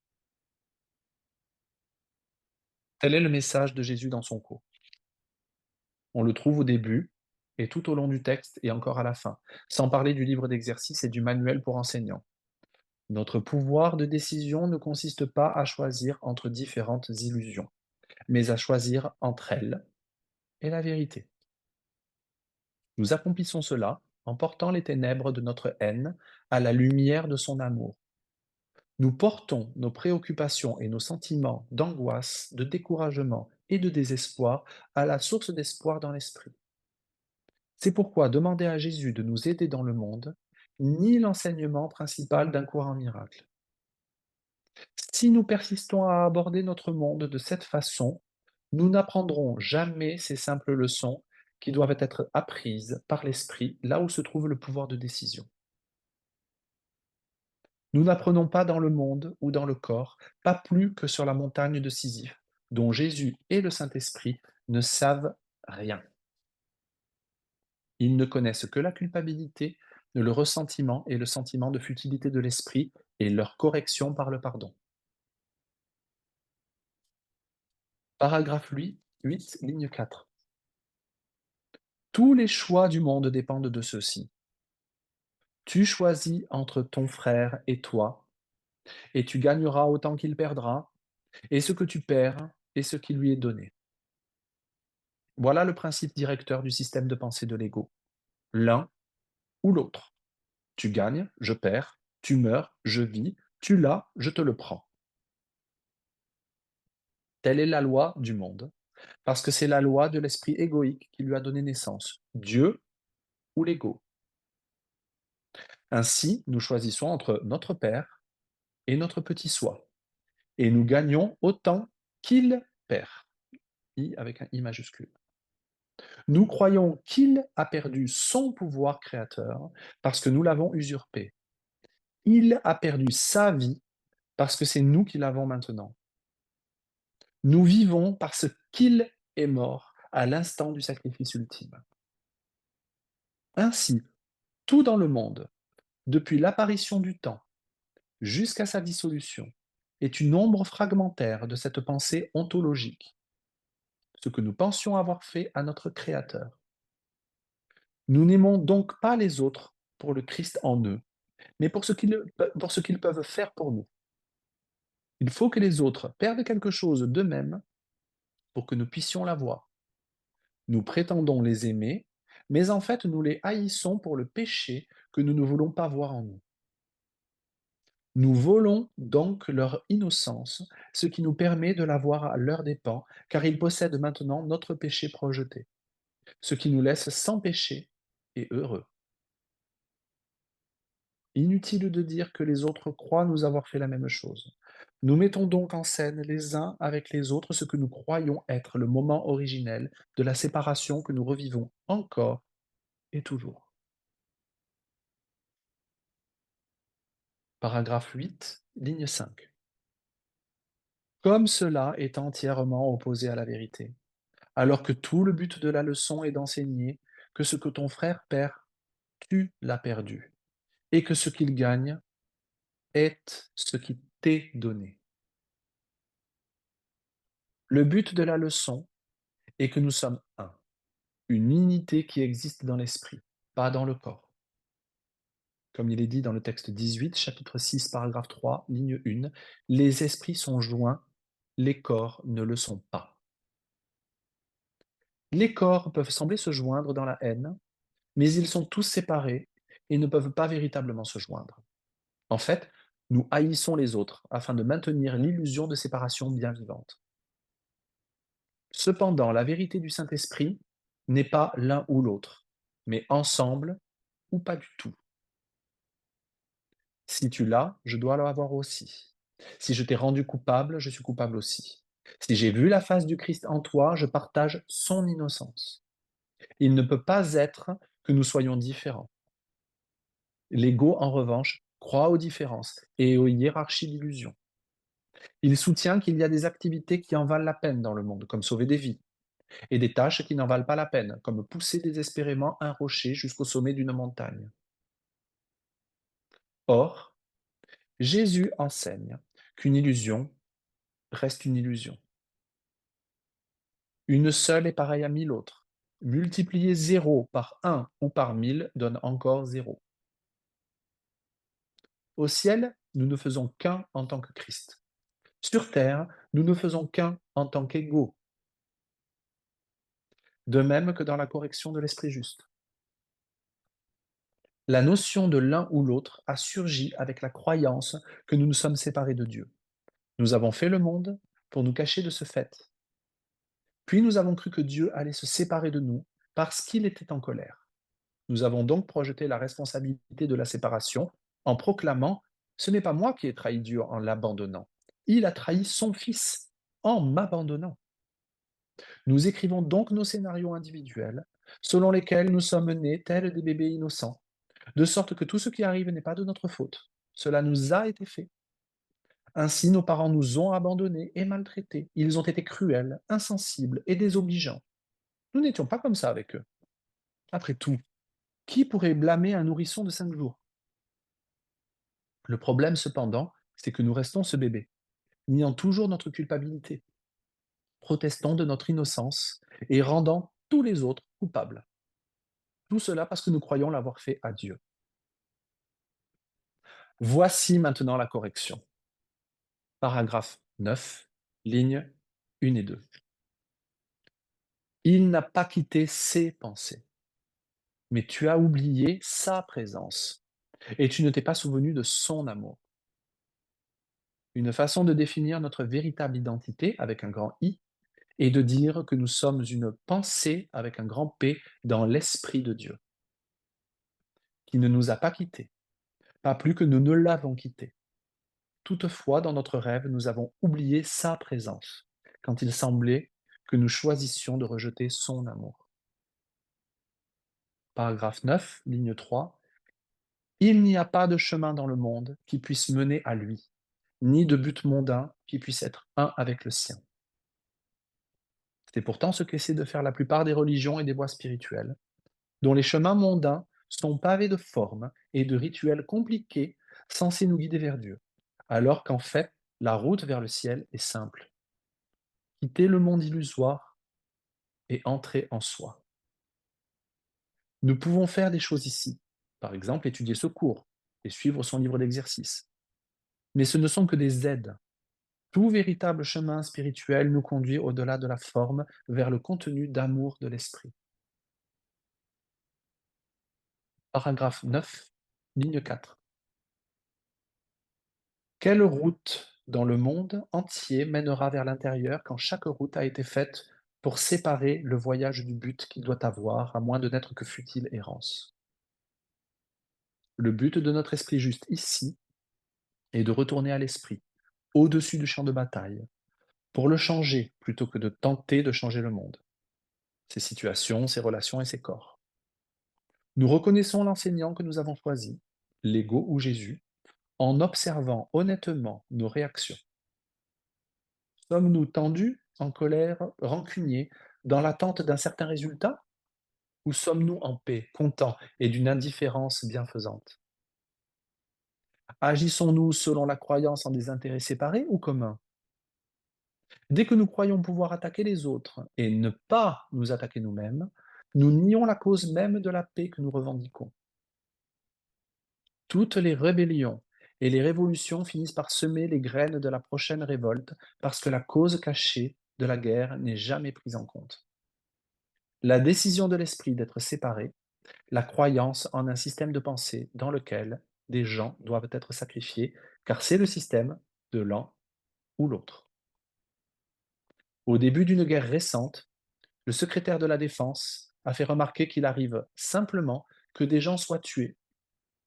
Tel est le message de Jésus dans son cours. On le trouve au début et tout au long du texte et encore à la fin, sans parler du livre d'exercices et du manuel pour enseignants. Notre pouvoir de décision ne consiste pas à choisir entre différentes illusions, mais à choisir entre elles et la vérité. Nous accomplissons cela en portant les ténèbres de notre haine à la lumière de son amour. Nous portons nos préoccupations et nos sentiments d'angoisse, de découragement et de désespoir à la source d'espoir dans l'esprit. C'est pourquoi demander à Jésus de nous aider dans le monde, ni l'enseignement principal d'un courant miracle. Si nous persistons à aborder notre monde de cette façon, nous n'apprendrons jamais ces simples leçons qui doivent être apprises par l'esprit là où se trouve le pouvoir de décision. Nous n'apprenons pas dans le monde ou dans le corps, pas plus que sur la montagne de Sisyphe, dont Jésus et le Saint-Esprit ne savent rien. Ils ne connaissent que la culpabilité, le ressentiment et le sentiment de futilité de l'esprit et leur correction par le pardon. Paragraphe 8, ligne 4. Tous les choix du monde dépendent de ceci. Tu choisis entre ton frère et toi, et tu gagneras autant qu'il perdra, et ce que tu perds est ce qui lui est donné. Voilà le principe directeur du système de pensée de l'ego. L'un ou l'autre. Tu gagnes, je perds, tu meurs, je vis, tu l'as, je te le prends. Telle est la loi du monde, parce que c'est la loi de l'esprit égoïque qui lui a donné naissance, Dieu ou l'ego. Ainsi, nous choisissons entre notre Père et notre petit soi, et nous gagnons autant qu'il perd, I avec un I majuscule. Nous croyons qu'il a perdu son pouvoir créateur parce que nous l'avons usurpé. Il a perdu sa vie parce que c'est nous qui l'avons maintenant. Nous vivons parce qu'il est mort à l'instant du sacrifice ultime. Ainsi, tout dans le monde, depuis l'apparition du temps jusqu'à sa dissolution, est une ombre fragmentaire de cette pensée ontologique, ce que nous pensions avoir fait à notre Créateur. Nous n'aimons donc pas les autres pour le Christ en eux, mais pour ce qu'ils peuvent faire pour nous. Il faut que les autres perdent quelque chose d'eux-mêmes pour que nous puissions l'avoir. Nous prétendons les aimer, mais en fait nous les haïssons pour le péché que nous ne voulons pas voir en nous. Nous volons donc leur innocence, ce qui nous permet de l'avoir à leurs dépens, car ils possèdent maintenant notre péché projeté, ce qui nous laisse sans péché et heureux. Inutile de dire que les autres croient nous avoir fait la même chose. Nous mettons donc en scène les uns avec les autres ce que nous croyons être le moment originel de la séparation que nous revivons encore et toujours. Paragraphe 8, ligne 5. Comme cela est entièrement opposé à la vérité, alors que tout le but de la leçon est d'enseigner que ce que ton frère perd, tu l'as perdu, et que ce qu'il gagne est ce qui t'est donné. Le but de la leçon est que nous sommes un, une unité qui existe dans l'esprit, pas dans le corps. Comme il est dit dans le texte 18, chapitre 6, paragraphe 3, ligne 1, les esprits sont joints, les corps ne le sont pas. Les corps peuvent sembler se joindre dans la haine, mais ils sont tous séparés et ne peuvent pas véritablement se joindre. En fait, nous haïssons les autres afin de maintenir l'illusion de séparation bien vivante. Cependant, la vérité du Saint-Esprit n'est pas l'un ou l'autre, mais ensemble ou pas du tout. Si tu l'as, je dois l'avoir aussi. Si je t'ai rendu coupable, je suis coupable aussi. Si j'ai vu la face du Christ en toi, je partage son innocence. Il ne peut pas être que nous soyons différents. L'ego, en revanche, croit aux différences et aux hiérarchies d'illusions. Il soutient qu'il y a des activités qui en valent la peine dans le monde, comme sauver des vies, et des tâches qui n'en valent pas la peine, comme pousser désespérément un rocher jusqu'au sommet d'une montagne. Or, Jésus enseigne qu'une illusion reste une illusion. Une seule est pareille à 1000 autres. Multiplier 0 par 1 ou par 1000 donne encore 0. Au ciel, nous ne faisons qu'un en tant que Christ. Sur terre, nous ne faisons qu'un en tant qu'égaux, de même que dans la correction de l'esprit juste. La notion de l'un ou l'autre a surgi avec la croyance que nous nous sommes séparés de Dieu. Nous avons fait le monde pour nous cacher de ce fait. Puis nous avons cru que Dieu allait se séparer de nous parce qu'il était en colère. Nous avons donc projeté la responsabilité de la séparation en proclamant: ce n'est pas moi qui ai trahi Dieu en l'abandonnant. Il a trahi son Fils en m'abandonnant. Nous écrivons donc nos scénarios individuels, selon lesquels nous sommes nés tels des bébés innocents, de sorte que tout ce qui arrive n'est pas de notre faute. Cela nous a été fait. Ainsi, nos parents nous ont abandonnés et maltraités. Ils ont été cruels, insensibles et désobligeants. Nous n'étions pas comme ça avec eux. Après tout, qui pourrait blâmer un nourrisson de 5 jours? Le problème, cependant, c'est que nous restons ce bébé, niant toujours notre culpabilité, protestant de notre innocence et rendant tous les autres coupables. Tout cela parce que nous croyons l'avoir fait à Dieu. Voici maintenant la correction. Paragraphe 9, lignes 1 et 2. Il n'a pas quitté ses pensées, mais tu as oublié sa présence et tu ne t'es pas souvenu de son amour. Une façon de définir notre véritable identité avec un grand I est de dire que nous sommes une pensée avec un grand P dans l'Esprit de Dieu, qui ne nous a pas quittés, pas plus que nous ne l'avons quitté. Toutefois, dans notre rêve, nous avons oublié sa présence, quand il semblait que nous choisissions de rejeter son amour. Paragraphe 9, ligne 3. Il n'y a pas de chemin dans le monde qui puisse mener à lui, ni de but mondain qui puisse être un avec le sien. C'est pourtant ce qu'essaient de faire la plupart des religions et des voies spirituelles, dont les chemins mondains sont pavés de formes et de rituels compliqués censés nous guider vers Dieu, alors qu'en fait, la route vers le ciel est simple. Quitter le monde illusoire et entrer en soi. Nous pouvons faire des choses ici, par exemple étudier ce cours et suivre son livre d'exercice. Mais ce ne sont que des aides. Tout véritable chemin spirituel nous conduit au-delà de la forme vers le contenu d'amour de l'esprit. Paragraphe 9, ligne 4. Quelle route dans le monde entier mènera vers l'intérieur quand chaque route a été faite pour séparer le voyage du but qu'il doit avoir, à moins de n'être que futile errance? Le but de notre esprit juste ici est de retourner à l'esprit, au-dessus du champ de bataille, pour le changer plutôt que de tenter de changer le monde, ses situations, ses relations et ses corps. Nous reconnaissons l'enseignant que nous avons choisi, l'ego ou Jésus, en observant honnêtement nos réactions. Sommes-nous tendus, en colère, rancuniers, dans l'attente d'un certain résultat? Ou sommes-nous en paix, contents et d'une indifférence bienfaisante? Agissons-nous selon la croyance en des intérêts séparés ou communs? Dès que nous croyons pouvoir attaquer les autres et ne pas nous attaquer nous-mêmes, nous nions la cause même de la paix que nous revendiquons. Toutes les rébellions et les révolutions finissent par semer les graines de la prochaine révolte parce que la cause cachée de la guerre n'est jamais prise en compte. La décision de l'esprit d'être séparé, la croyance en un système de pensée dans lequel des gens doivent être sacrifiés, car c'est le système de l'un ou l'autre. Au début d'une guerre récente, le secrétaire de la Défense a fait remarquer qu'il arrive simplement que des gens soient tués,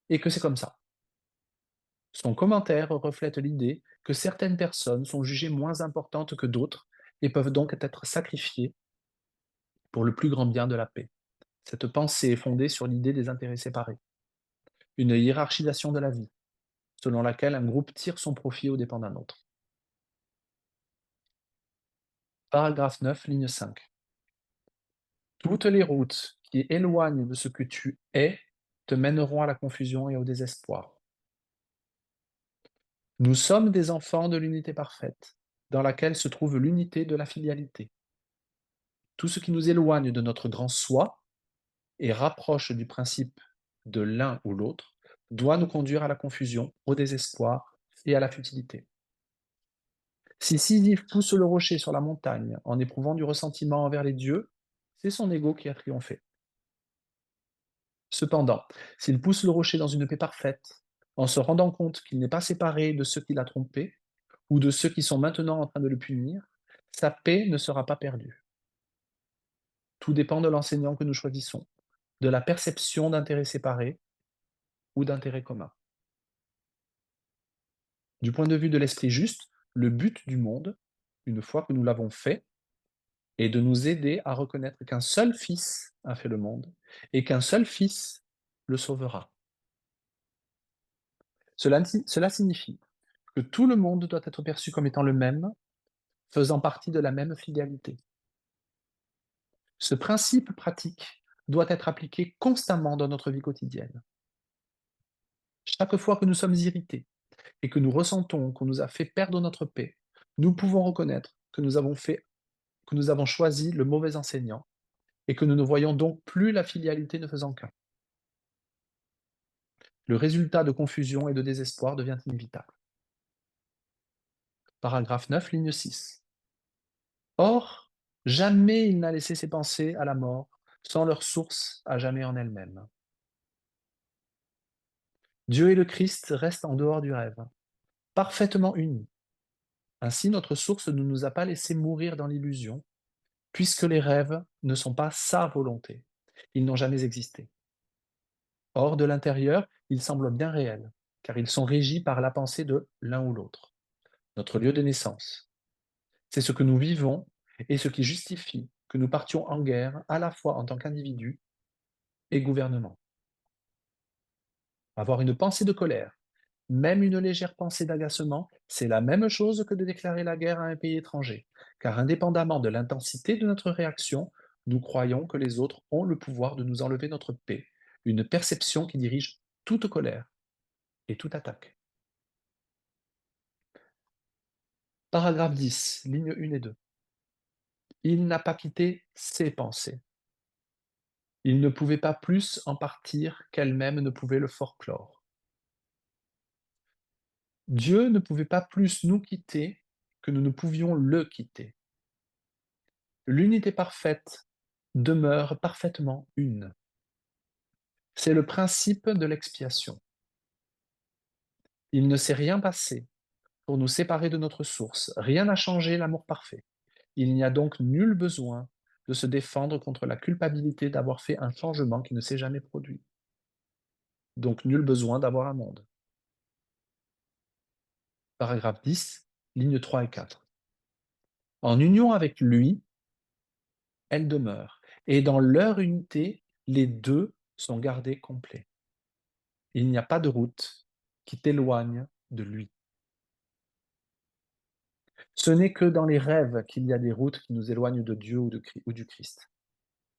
et que c'est comme ça. Son commentaire reflète l'idée que certaines personnes sont jugées moins importantes que d'autres et peuvent donc être sacrifiées pour le plus grand bien de la paix. Cette pensée est fondée sur l'idée des intérêts séparés, une hiérarchisation de la vie, selon laquelle un groupe tire son profit aux dépens d'un autre. Paragraphe 9, ligne 5. Toutes les routes qui éloignent de ce que tu es te mèneront à la confusion et au désespoir. Nous sommes des enfants de l'unité parfaite, dans laquelle se trouve l'unité de la filialité. Tout ce qui nous éloigne de notre grand soi et rapproche du principe de l'un ou l'autre doit nous conduire à la confusion, au désespoir et à la futilité. Si Sisyphe pousse le rocher sur la montagne en éprouvant du ressentiment envers les dieux, c'est son ego qui a triomphé. Cependant, s'il pousse le rocher dans une paix parfaite, en se rendant compte qu'il n'est pas séparé de ceux qui l'a trompé, ou de ceux qui sont maintenant en train de le punir, sa paix ne sera pas perdue. Tout dépend de l'enseignant que nous choisissons, de la perception d'intérêts séparés ou d'intérêts communs. Du point de vue de l'esprit juste, le but du monde, une fois que nous l'avons fait, est de nous aider à reconnaître qu'un seul Fils a fait le monde et qu'un seul Fils le sauvera. Cela signifie que tout le monde doit être perçu comme étant le même, faisant partie de la même fidélité. Ce principe pratique doit être appliqué constamment dans notre vie quotidienne. Chaque fois que nous sommes irrités et que nous ressentons qu'on nous a fait perdre notre paix, nous pouvons reconnaître que nous avons choisi le mauvais enseignant et que nous ne voyons donc plus la filialité ne faisant qu'un. Le résultat de confusion et de désespoir devient inévitable. Paragraphe 9, ligne 6. Or, jamais il n'a laissé ses pensées à la mort, sans leur source à jamais en elle-même. Dieu et le Christ restent en dehors du rêve, parfaitement unis. Ainsi, notre source ne nous a pas laissé mourir dans l'illusion, puisque les rêves ne sont pas sa volonté. Ils n'ont jamais existé. Or, de l'intérieur, ils semblent bien réels, car ils sont régis par la pensée de l'un ou l'autre, notre lieu de naissance. C'est ce que nous vivons et ce qui justifie que nous partions en guerre à la fois en tant qu'individus et gouvernement. Avoir une pensée de colère, même une légère pensée d'agacement, c'est la même chose que de déclarer la guerre à un pays étranger, car indépendamment de l'intensité de notre réaction, nous croyons que les autres ont le pouvoir de nous enlever notre paix, une perception qui dirige toute colère et toute attaque. Paragraphe 10, lignes 1 et 2. Il n'a pas quitté ses pensées. Il ne pouvait pas plus en partir qu'elle-même ne pouvait le forclore. Dieu ne pouvait pas plus nous quitter que nous ne pouvions le quitter. L'unité parfaite demeure parfaitement une. C'est le principe de l'expiation. Il ne s'est rien passé pour nous séparer de notre source, rien n'a changé l'amour parfait. Il n'y a donc nul besoin de se défendre contre la culpabilité d'avoir fait un changement qui ne s'est jamais produit. Donc nul besoin d'avoir un monde. Paragraphe 10, lignes 3 et 4. En union avec lui, elle demeure, et dans leur unité, les deux sont gardés complets. Il n'y a pas de route qui t'éloigne de lui. Ce n'est que dans les rêves qu'il y a des routes qui nous éloignent de Dieu ou du Christ.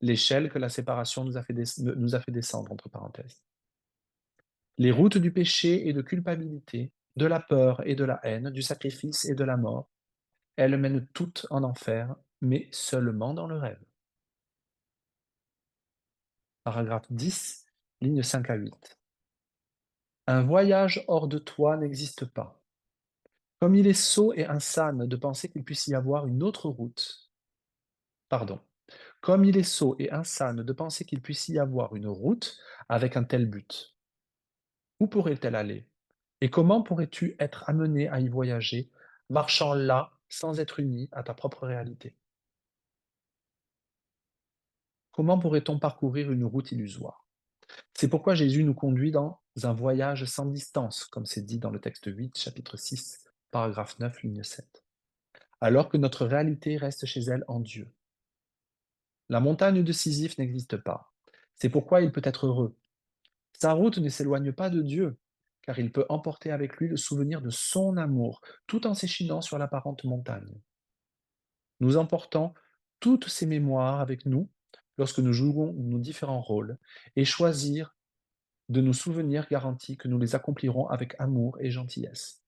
L'échelle que la séparation nous a fait descendre, entre parenthèses. Les routes du péché et de culpabilité, de la peur et de la haine, du sacrifice et de la mort, elles mènent toutes en enfer, mais seulement dans le rêve. Paragraphe 10, lignes 5 à 8. Un voyage hors de toi n'existe pas. Comme il est sot et insane de penser qu'il puisse y avoir une autre route. Pardon. Comme il est sot et insane de penser qu'il puisse y avoir une route avec un tel but. Où pourrait-elle aller? Et comment pourrais-tu être amené à y voyager, marchant là sans être uni à ta propre réalité? Comment pourrait-on parcourir une route illusoire? C'est pourquoi Jésus nous conduit dans un voyage sans distance, comme c'est dit dans le texte 8, chapitre 6, paragraphe 9, ligne 7. Alors que notre réalité reste chez elle en Dieu. La montagne de Sisyphe n'existe pas. C'est pourquoi il peut être heureux. Sa route ne s'éloigne pas de Dieu, car il peut emporter avec lui le souvenir de son amour, tout en s'échinant sur l'apparente montagne. Nous emportons toutes ces mémoires avec nous lorsque nous jouons nos différents rôles, et choisir de nos souvenirs garantit que nous les accomplirons avec amour et gentillesse.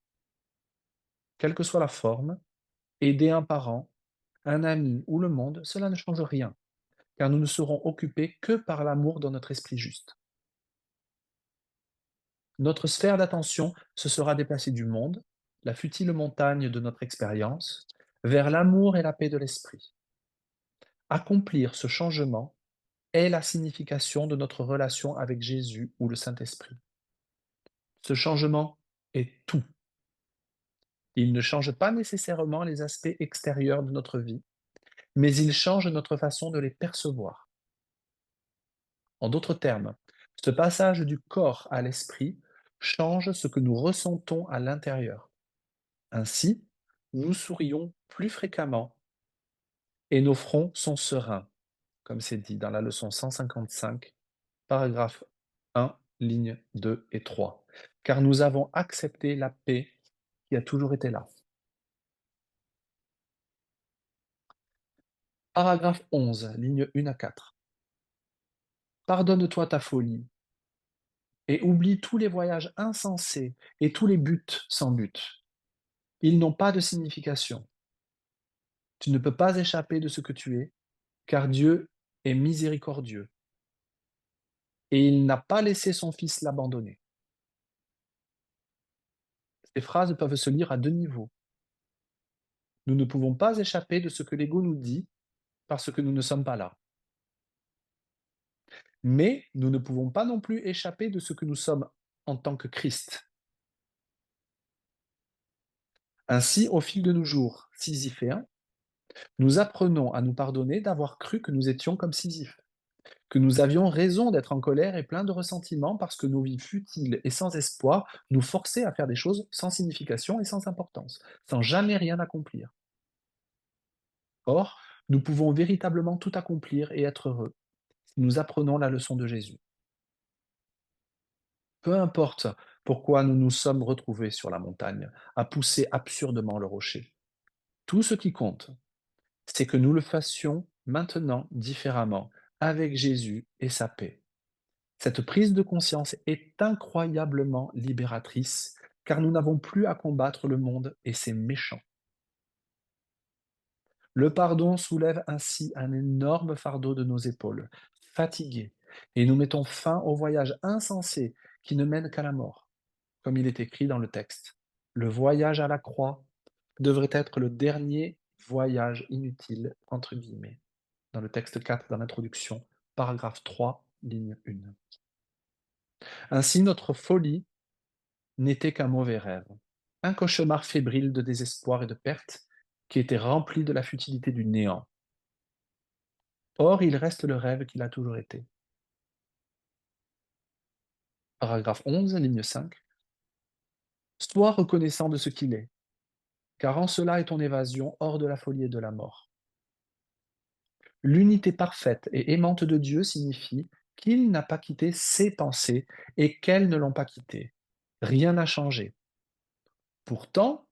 Quelle que soit la forme, aider un parent, un ami ou le monde, cela ne change rien, car nous ne serons occupés que par l'amour dans notre esprit juste. Notre sphère d'attention se sera déplacée du monde, la futile montagne de notre expérience, vers l'amour et la paix de l'esprit. Accomplir ce changement est la signification de notre relation avec Jésus ou le Saint-Esprit. Ce changement est tout. Il ne change pas nécessairement les aspects extérieurs de notre vie, mais il change notre façon de les percevoir. En d'autres termes, ce passage du corps à l'esprit change ce que nous ressentons à l'intérieur. Ainsi, nous sourions plus fréquemment et nos fronts sont sereins, comme c'est dit dans la leçon 155, paragraphe 1, lignes 2 et 3, car nous avons accepté la paix qui a toujours été là. Paragraphe 11, lignes 1 à 4. Pardonne-toi ta folie et oublie tous les voyages insensés et tous les buts sans but. Ils n'ont pas de signification. Tu ne peux pas échapper de ce que tu es, car Dieu est miséricordieux et il n'a pas laissé son Fils l'abandonner. Ces phrases peuvent se lire à deux niveaux. Nous ne pouvons pas échapper de ce que l'ego nous dit parce que nous ne sommes pas là. Mais nous ne pouvons pas non plus échapper de ce que nous sommes en tant que Christ. Ainsi, au fil de nos jours sisyphéens, nous apprenons à nous pardonner d'avoir cru que nous étions comme Sisyphe, que nous avions raison d'être en colère et plein de ressentiment parce que nos vies futiles et sans espoir nous forçaient à faire des choses sans signification et sans importance, sans jamais rien accomplir. Or, nous pouvons véritablement tout accomplir et être heureux si nous apprenons la leçon de Jésus. Peu importe pourquoi nous nous sommes retrouvés sur la montagne, à pousser absurdement le rocher. Tout ce qui compte, c'est que nous le fassions maintenant différemment, avec Jésus et sa paix. Cette prise de conscience est incroyablement libératrice, car nous n'avons plus à combattre le monde et ses méchants. Le pardon soulève ainsi un énorme fardeau de nos épaules, fatigués, et nous mettons fin au voyage insensé qui ne mène qu'à la mort. Comme il est écrit dans le texte, le voyage à la croix devrait être le dernier voyage inutile, entre guillemets, dans le texte 4 dans l'introduction, paragraphe 3, ligne 1. Ainsi, notre folie n'était qu'un mauvais rêve, un cauchemar fébrile de désespoir et de perte qui était rempli de la futilité du néant. Or, il reste le rêve qu'il a toujours été. Paragraphe 11, ligne 5. Sois reconnaissant de ce qu'il est, car en cela est ton évasion hors de la folie et de la mort. L'unité parfaite et aimante de Dieu signifie qu'il n'a pas quitté ses pensées et qu'elles ne l'ont pas quitté. Rien n'a changé. Pourtant,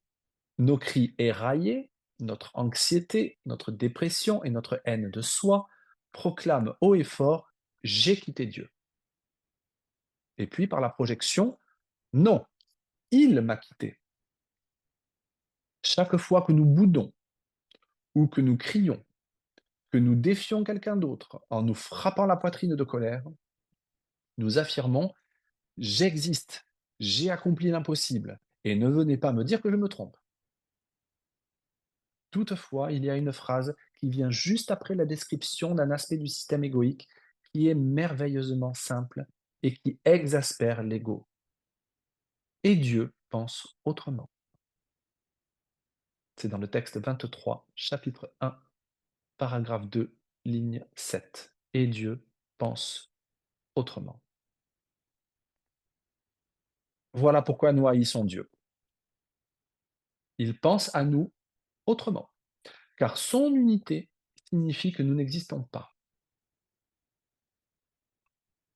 nos cris éraillés, notre anxiété, notre dépression et notre haine de soi proclament haut et fort: j'ai quitté Dieu. Et puis par la projection, non, il m'a quitté. Chaque fois que nous boudons ou que nous crions, que nous défions quelqu'un d'autre en nous frappant la poitrine de colère, nous affirmons: j'existe, j'ai accompli l'impossible, et ne venez pas me dire que je me trompe. Toutefois, il y a une phrase qui vient juste après la description d'un aspect du système égoïque qui est merveilleusement simple et qui exaspère l'ego. Et Dieu pense autrement. C'est dans le texte 23, chapitre 1, paragraphe 2, ligne 7. Et Dieu pense autrement. Voilà pourquoi nous haïssons Dieu. Il pense à nous autrement, car son unité signifie que nous n'existons pas.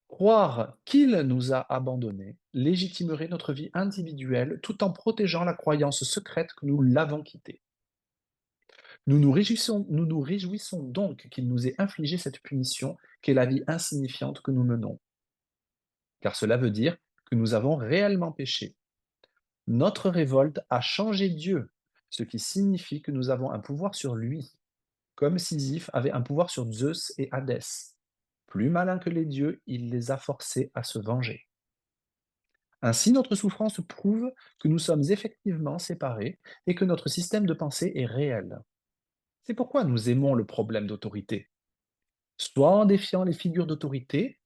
Croire qu'il nous a abandonnés légitimerait notre vie individuelle tout en protégeant la croyance secrète que nous l'avons quitté. Nous nous réjouissons donc qu'il nous ait infligé cette punition qu'est la vie insignifiante que nous menons, car cela veut dire que nous avons réellement péché. Notre révolte a changé Dieu, ce qui signifie que nous avons un pouvoir sur lui, comme Sisyphe avait un pouvoir sur Zeus et Hadès. Plus malin que les dieux, il les a forcés à se venger. Ainsi, notre souffrance prouve que nous sommes effectivement séparés et que notre système de pensée est réel. C'est pourquoi nous aimons le problème d'autorité, soit en défiant les figures d'autorité,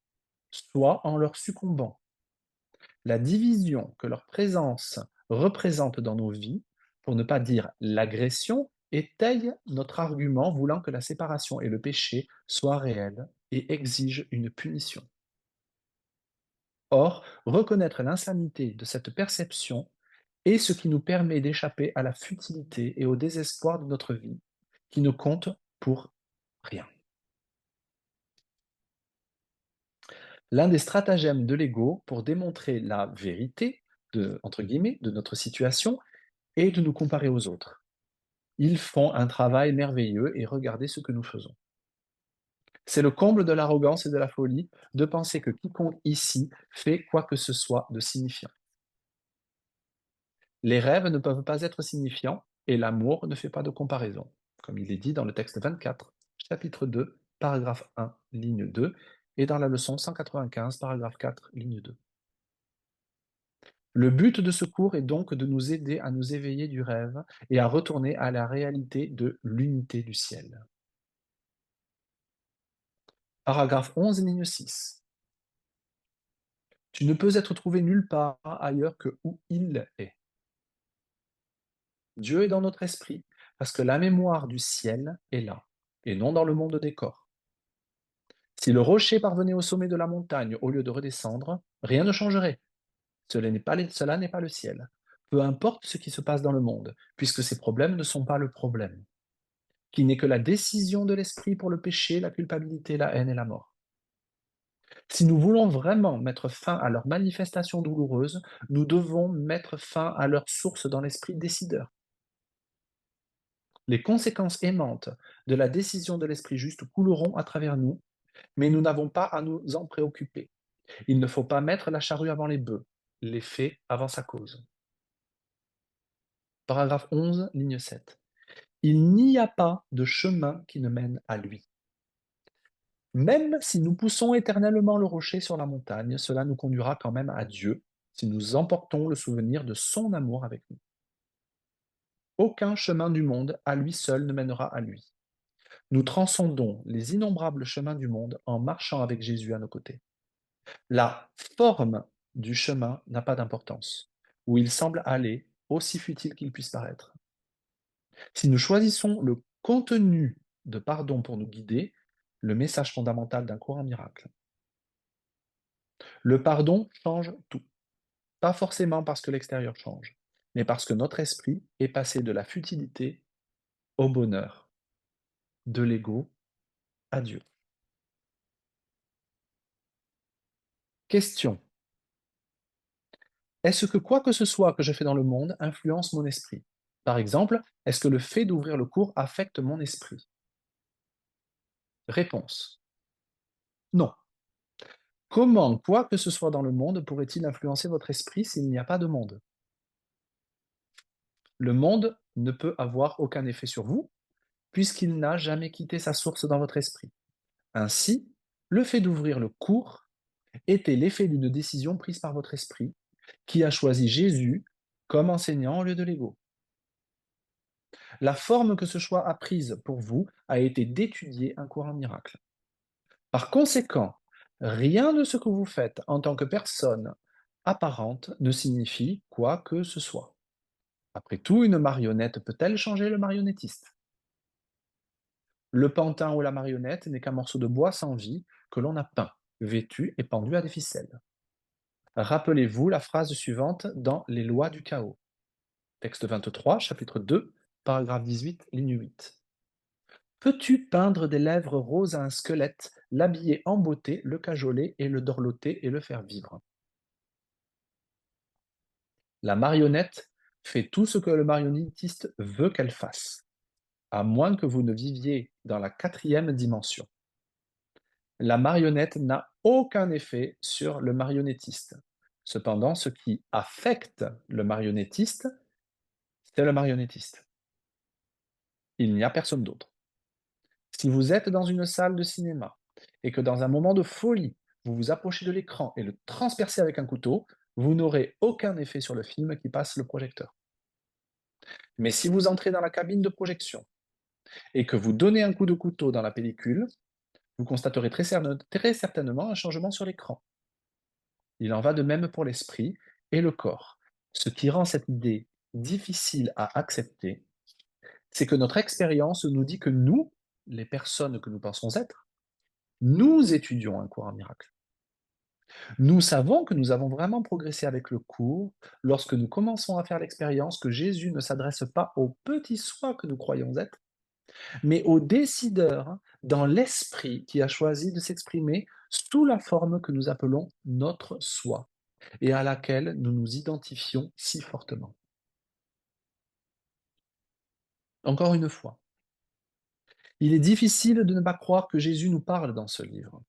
soit en leur succombant. La division que leur présence représente dans nos vies, pour ne pas dire l'agression, étaye notre argument voulant que la séparation et le péché soient réels et exigent une punition. Or, reconnaître l'insanité de cette perception est ce qui nous permet d'échapper à la futilité et au désespoir de notre vie, qui ne compte pour rien. L'un des stratagèmes de l'ego pour démontrer la vérité de, entre guillemets, de notre situation est de nous comparer aux autres. Ils font un travail merveilleux et regardez ce que nous faisons. C'est le comble de l'arrogance et de la folie de penser que quiconque ici fait quoi que ce soit de signifiant. Les rêves ne peuvent pas être signifiants et l'amour ne fait pas de comparaison, comme il est dit dans le texte 24, chapitre 2, paragraphe 1, ligne 2, et dans la leçon 195, paragraphe 4, ligne 2. Le but de ce cours est donc de nous aider à nous éveiller du rêve et à retourner à la réalité de l'unité du ciel. Paragraphe 11, ligne 6. Tu ne peux être trouvé nulle part ailleurs que où il est. Dieu est dans notre esprit, parce que la mémoire du ciel est là, et non dans le monde des corps. Si le rocher parvenait au sommet de la montagne au lieu de redescendre, rien ne changerait. Cela n'est pas le ciel. Peu importe ce qui se passe dans le monde, puisque ces problèmes ne sont pas le problème, qui n'est que la décision de l'esprit pour le péché, la culpabilité, la haine et la mort. Si nous voulons vraiment mettre fin à leurs manifestations douloureuses, nous devons mettre fin à leur source dans l'esprit décideur. Les conséquences aimantes de la décision de l'esprit juste couleront à travers nous, mais nous n'avons pas à nous en préoccuper. Il ne faut pas mettre la charrue avant les bœufs, l'effet avant sa cause. Paragraphe 11, ligne 7. Il n'y a pas de chemin qui ne mène à lui. Même si nous poussons éternellement le rocher sur la montagne, cela nous conduira quand même à Dieu si nous emportons le souvenir de son amour avec nous. Aucun chemin du monde à lui seul ne mènera à lui. Nous transcendons les innombrables chemins du monde en marchant avec Jésus à nos côtés. La forme du chemin n'a pas d'importance, où il semble aller, aussi futile qu'il puisse paraître. Si nous choisissons le contenu de pardon pour nous guider, le message fondamental d'un courant miracle. Le pardon change tout. Pas forcément parce que l'extérieur change, mais parce que notre esprit est passé de la futilité au bonheur, de l'ego à Dieu. Question. Est-ce que quoi que ce soit que je fais dans le monde influence mon esprit? Par exemple, est-ce que le fait d'ouvrir le cours affecte mon esprit? Réponse. Non. Comment quoi que ce soit dans le monde pourrait-il influencer votre esprit s'il n'y a pas de monde? Le monde ne peut avoir aucun effet sur vous, puisqu'il n'a jamais quitté sa source dans votre esprit. Ainsi, le fait d'ouvrir le cours était l'effet d'une décision prise par votre esprit, qui a choisi Jésus comme enseignant au lieu de l'ego. La forme que ce choix a prise pour vous a été d'étudier un courant miracle. Par conséquent, rien de ce que vous faites en tant que personne apparente ne signifie quoi que ce soit. Après tout, une marionnette peut-elle changer le marionnettiste? Le pantin ou la marionnette n'est qu'un morceau de bois sans vie que l'on a peint, vêtu et pendu à des ficelles. Rappelez-vous la phrase suivante dans Les lois du chaos. Texte 23, chapitre 2, paragraphe 18, ligne 8. Peux-tu peindre des lèvres roses à un squelette, l'habiller en beauté, le cajoler et le dorloter et le faire vivre? La marionnette fait tout ce que le marionnettiste veut qu'elle fasse, à moins que vous ne viviez dans la quatrième dimension. La marionnette n'a aucun effet sur le marionnettiste. Cependant, ce qui affecte le marionnettiste, c'est le marionnettiste. Il n'y a personne d'autre. Si vous êtes dans une salle de cinéma et que dans un moment de folie, vous vous approchez de l'écran et le transpercez avec un couteau, vous n'aurez aucun effet sur le film qui passe le projecteur. Mais si vous entrez dans la cabine de projection et que vous donnez un coup de couteau dans la pellicule, vous constaterez très certainement un changement sur l'écran. Il en va de même pour l'esprit et le corps. Ce qui rend cette idée difficile à accepter, c'est que notre expérience nous dit que nous, les personnes que nous pensons être, nous étudions un courant miracle. Nous savons que nous avons vraiment progressé avec le cours lorsque nous commençons à faire l'expérience que Jésus ne s'adresse pas au petit soi que nous croyons être, mais au décideur dans l'esprit qui a choisi de s'exprimer sous la forme que nous appelons notre soi et à laquelle nous nous identifions si fortement. Encore une fois, il est difficile de ne pas croire que Jésus nous parle dans ce livre.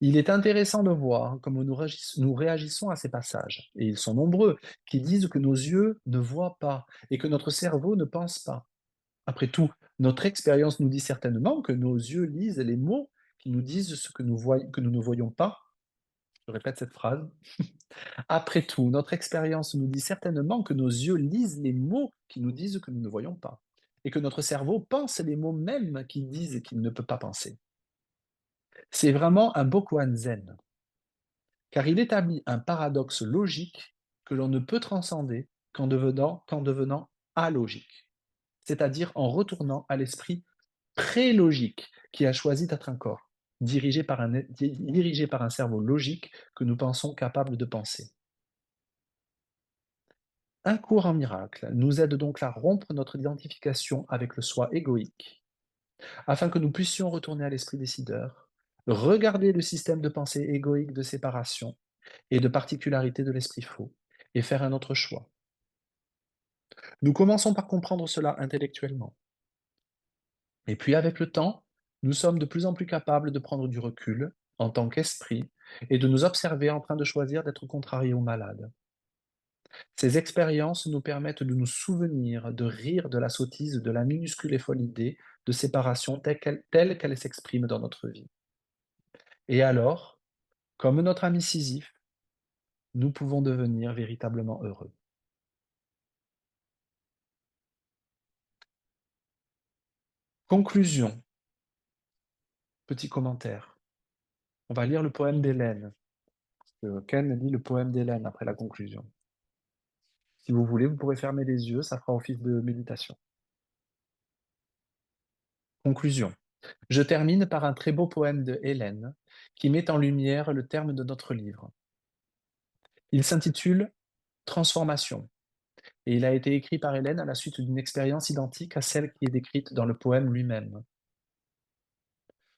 Il est intéressant de voir comment nous réagissons à ces passages, et ils sont nombreux, qui disent que nos yeux ne voient pas et que notre cerveau ne pense pas. Après tout, notre expérience nous dit certainement que nos yeux lisent les mots qui nous disent ce que nous ne voyons pas. Je répète cette phrase. Après tout, notre expérience nous dit certainement que nos yeux lisent les mots qui nous disent que nous ne voyons pas, et que notre cerveau pense les mots mêmes qui disent qu'il ne peut pas penser. C'est vraiment un Bokuan Zen, car il établit un paradoxe logique que l'on ne peut transcender qu'en devenant alogique, c'est-à-dire en retournant à l'esprit pré-logique qui a choisi d'être un corps, dirigé par un cerveau logique que nous pensons capable de penser. Un cours en miracle nous aide donc à rompre notre identification avec le soi égoïque, afin que nous puissions retourner à l'esprit décideur, regarder le système de pensée égoïque de séparation et de particularité de l'esprit faux, et faire un autre choix. Nous commençons par comprendre cela intellectuellement. Et puis avec le temps, nous sommes de plus en plus capables de prendre du recul en tant qu'esprit et de nous observer en train de choisir d'être contrariés ou malades. Ces expériences nous permettent de nous souvenir, de rire de la sottise de la minuscule et folle idée de séparation telle qu'elle s'exprime dans notre vie. Et alors, comme notre ami Sisyphe, nous pouvons devenir véritablement heureux. Conclusion, petit commentaire. On va lire le poème d'Hélène. Ken lit le poème d'Hélène après la conclusion. Si vous voulez, vous pourrez fermer les yeux, ça fera office de méditation. Conclusion. Je termine par un très beau poème de Hélène qui met en lumière le terme de notre livre. Il s'intitule Transformation et il a été écrit par Hélène à la suite d'une expérience identique à celle qui est décrite dans le poème lui-même.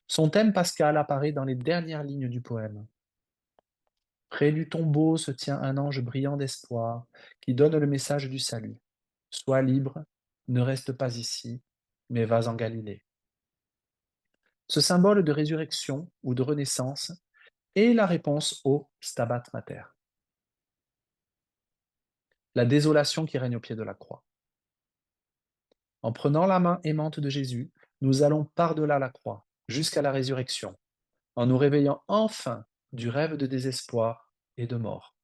Son thème pascal apparaît dans les dernières lignes du poème. Près du tombeau se tient un ange brillant d'espoir qui donne le message du salut. Sois libre, ne reste pas ici, mais vas en Galilée. Ce symbole de résurrection ou de renaissance est la réponse au Stabat Mater, la désolation qui règne au pied de la croix. En prenant la main aimante de Jésus, nous allons par-delà la croix, jusqu'à la résurrection, en nous réveillant enfin du rêve de désespoir et de mort.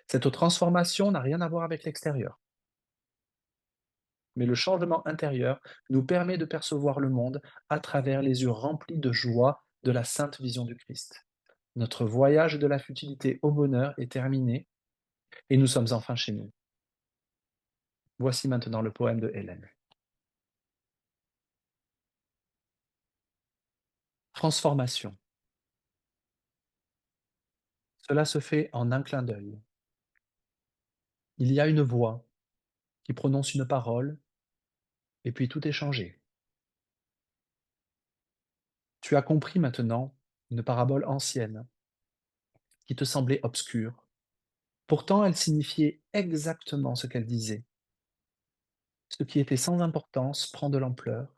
Cette transformation n'a rien à voir avec l'extérieur, mais le changement intérieur nous permet de percevoir le monde à travers les yeux remplis de joie de la sainte vision du Christ. Notre voyage de la futilité au bonheur est terminé et nous sommes enfin chez nous. Voici maintenant le poème de Hélène. Transformation. Cela se fait en un clin d'œil. Il y a une voix qui prononce une parole et puis tout est changé. Tu as compris maintenant une parabole ancienne qui te semblait obscure. Pourtant, elle signifiait exactement ce qu'elle disait. Ce qui était sans importance prend de l'ampleur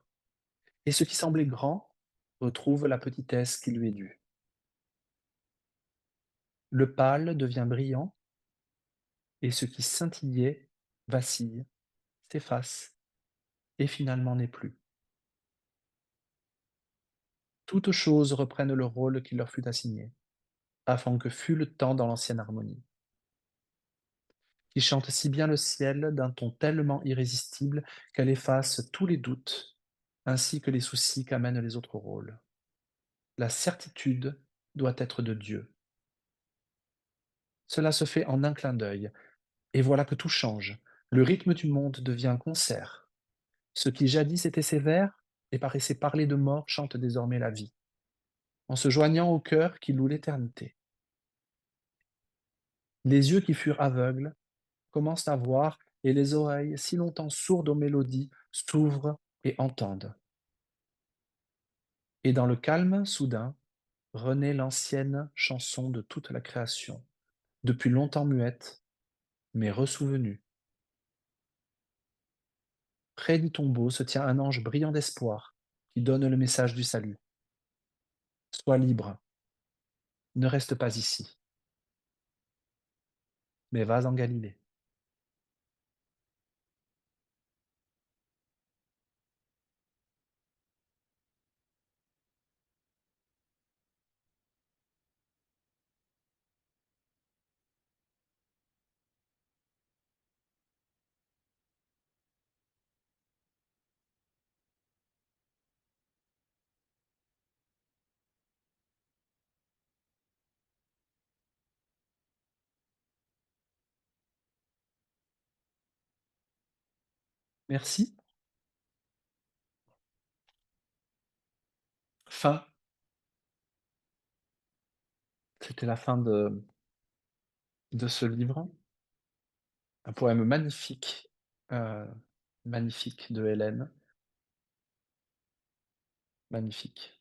et ce qui semblait grand retrouve la petitesse qui lui est due. Le pâle devient brillant et ce qui scintillait vacille, s'efface et finalement n'est plus. Toutes choses reprennent le rôle qui leur fut assigné, afin que fût le temps dans l'ancienne harmonie. Qui chante si bien le ciel d'un ton tellement irrésistible qu'elle efface tous les doutes, ainsi que les soucis qu'amènent les autres rôles. La certitude doit être de Dieu. Cela se fait en un clin d'œil, et voilà que tout change. Le rythme du monde devient concert. Ce qui jadis était sévère et paraissait parler de mort chante désormais la vie. en se joignant au cœur qui loue l'éternité. Les yeux qui furent aveugles commencent à voir et les oreilles, si longtemps sourdes aux mélodies, s'ouvrent et entendent. Et dans le calme soudain, renaît l'ancienne chanson de toute la création, depuis longtemps muette, mais ressouvenue. Près du tombeau se tient un ange brillant d'espoir qui donne le message du salut. Sois libre, ne reste pas ici, mais vas en Galilée. Merci. Fin. C'était la fin de ce livre. Un poème magnifique, heu, magnifique de Hélène, magnifique.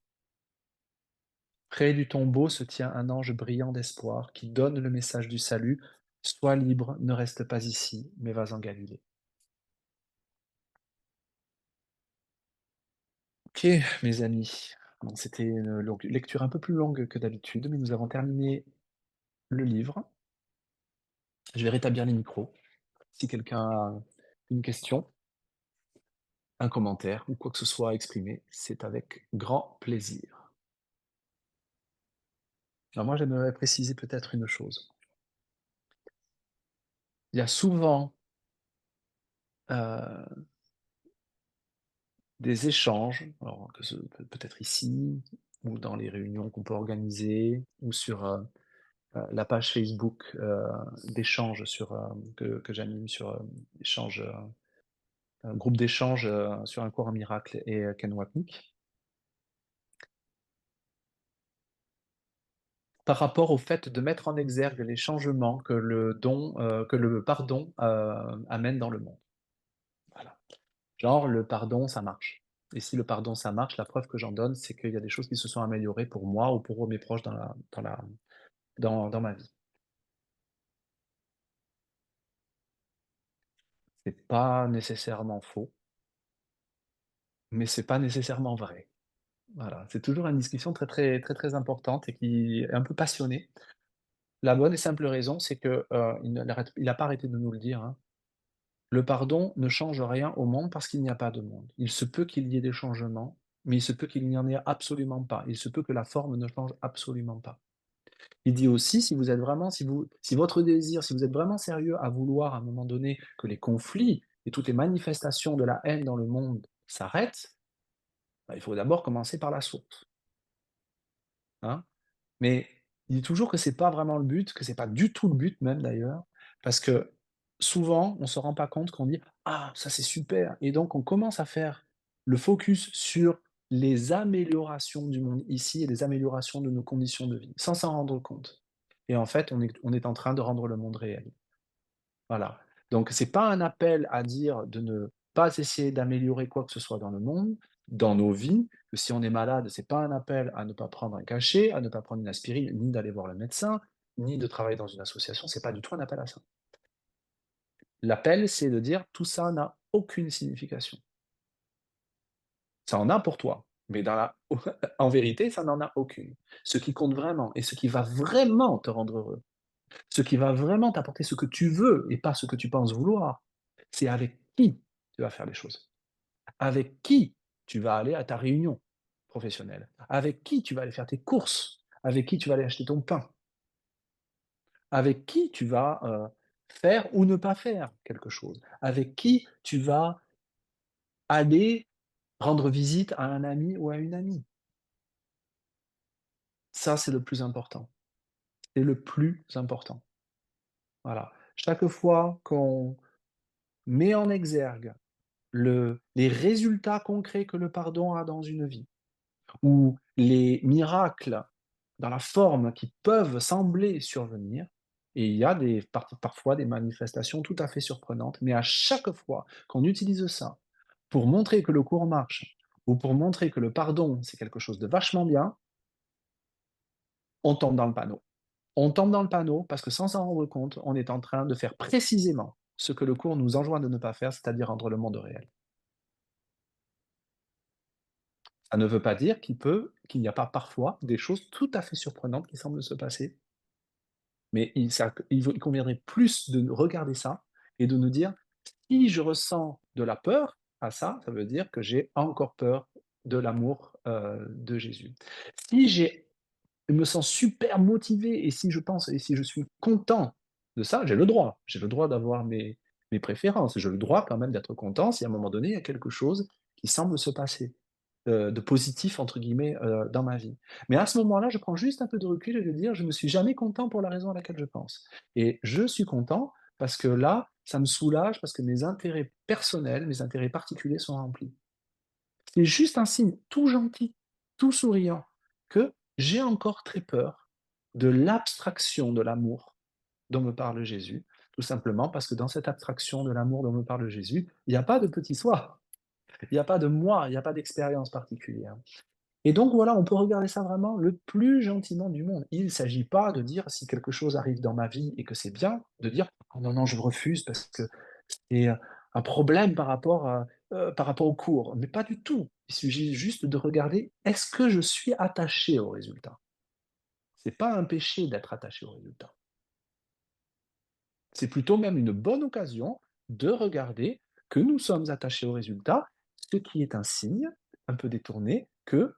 Près du tombeau se tient un ange brillant d'espoir qui donne le message du salut. Sois libre, ne reste pas ici, mais vas en Galilée. OK, mes amis. Bon, c'était une lecture un peu plus longue que d'habitude, mais nous avons terminé le livre. Je vais rétablir les micros. Si quelqu'un a une question, un commentaire ou quoi que ce soit à exprimer, c'est avec grand plaisir. Alors moi, j'aimerais préciser peut-être une chose. Il y a souvent, heu, des échanges, alors que ce peut-être ici ou dans les réunions qu'on peut organiser ou sur, la page Facebook, d'échange sur, que j'anime sur, échange, un groupe d'échange, sur un cours en miracle et Ken Wapnick, par rapport au fait de mettre en exergue les changements que le pardon, amène dans le monde. Voilà. Genre le pardon, ça marche et si le pardon, ça marche, la preuve que j'en donne, c'est qu'il y a des choses qui se sont améliorées pour moi ou pour mes proches dans ma vie. C'est pas nécessairement faux, mais c'est pas nécessairement vrai. Voilà, c'est toujours une discussion très, très, très, très importante et qui est un peu passionnée. La bonne et simple raison, c'est que, il n'a pas arrêté de nous le dire, hein. Le pardon ne change rien au monde parce qu'il n'y a pas de monde. Il se peut qu'il y ait des changements, mais il se peut qu'il n'y en ait absolument pas. Il se peut que la forme ne change absolument pas. Il dit aussi, si vous êtes vraiment si votre désir, si vous êtes vraiment sérieux à vouloir à un moment donné que les conflits et toutes les manifestations de la haine dans le monde s'arrêtent, bah, il faut d'abord commencer par la source, hein? Mais il dit toujours que c'est pas vraiment le but, que c'est pas du tout le but même d'ailleurs, parce que souvent on se rend pas compte qu'on dit: «Ah ça c'est super» et donc on commence à faire le focus sur les améliorations du monde ici et les améliorations de nos conditions de vie, sans s'en rendre compte et en fait on est en train de rendre le monde réel. Voilà. Donc c'est pas un appel à dire de ne pas essayer d'améliorer quoi que ce soit dans le monde, dans nos vies, que si on est malade, c'est pas un appel à ne pas prendre un cachet, à ne pas prendre une aspirine, ni d'aller voir le médecin, ni de travailler dans une association, c'est pas du tout un appel à ça. L'appel, c'est de dire: «Tout ça n'a aucune signification». Ça en a pour toi, mais dans la en vérité, ça n'en a aucune. Ce qui compte vraiment et ce qui va vraiment te rendre heureux, ce qui va vraiment t'apporter ce que tu veux et pas ce que tu penses vouloir, c'est avec qui tu vas faire les choses. Avec qui tu vas aller à ta réunion professionnelle, avec qui tu vas aller faire tes courses, avec qui tu vas aller acheter ton pain, avec qui tu vas, faire ou ne pas faire quelque chose, avec qui tu vas aller rendre visite à un ami ou à une amie. Ça, c'est le plus important. C'est le plus important. Voilà. Chaque fois qu'on met en exergue les résultats concrets que le pardon a dans une vie, ou les miracles dans la forme qui peuvent sembler survenir, et il y a parfois des manifestations tout à fait surprenantes, mais à chaque fois qu'on utilise ça pour montrer que le cours marche ou pour montrer que le pardon, c'est quelque chose de vachement bien, on tombe dans le panneau. On tombe dans le panneau parce que sans s'en rendre compte, on est en train de faire précisément ce que le cours nous enjoint de ne pas faire, c'est-à-dire rendre le monde réel. Ça ne veut pas dire qu'il n'y a pas parfois des choses tout à fait surprenantes qui semblent se passer, mais il conviendrait plus de regarder ça et de nous dire: «Si je ressens de la peur à ça, ça veut dire que j'ai encore peur de l'amour, de Jésus. Si je me sens super motivé et si je pense et si je suis content de ça, j'ai le droit d'avoir mes préférences. J'ai le droit quand même d'être content si à un moment donné, il y a quelque chose qui semble se passer, de «positif» entre guillemets, dans ma vie. Mais à ce moment-là, je prends juste un peu de recul et de dire: «Je ne suis jamais content pour la raison à laquelle je pense et je suis content parce que là, ça me soulage parce que mes intérêts personnels, mes intérêts particuliers sont remplis». C'est juste un signe tout gentil, tout souriant, que j'ai encore très peur de l'abstraction de l'amour dont me parle Jésus, tout simplement parce que dans cette abstraction de l'amour dont me parle Jésus, il n'y a pas de petit soi, il n'y a pas de moi, il n'y a pas d'expérience particulière. Et donc voilà, on peut regarder ça vraiment le plus gentiment du monde. Il ne s'agit pas de dire si quelque chose arrive dans ma vie et que c'est bien, de dire: «Oh non, non, je refuse parce que c'est, un problème par rapport au cours». Mais pas du tout. Il suffit juste de regarder: est-ce que je suis attaché au résultat? C'est pas un péché d'être attaché au résultat. C'est plutôt même une bonne occasion de regarder que nous sommes attachés au résultat, ce qui est un signe un peu détourné que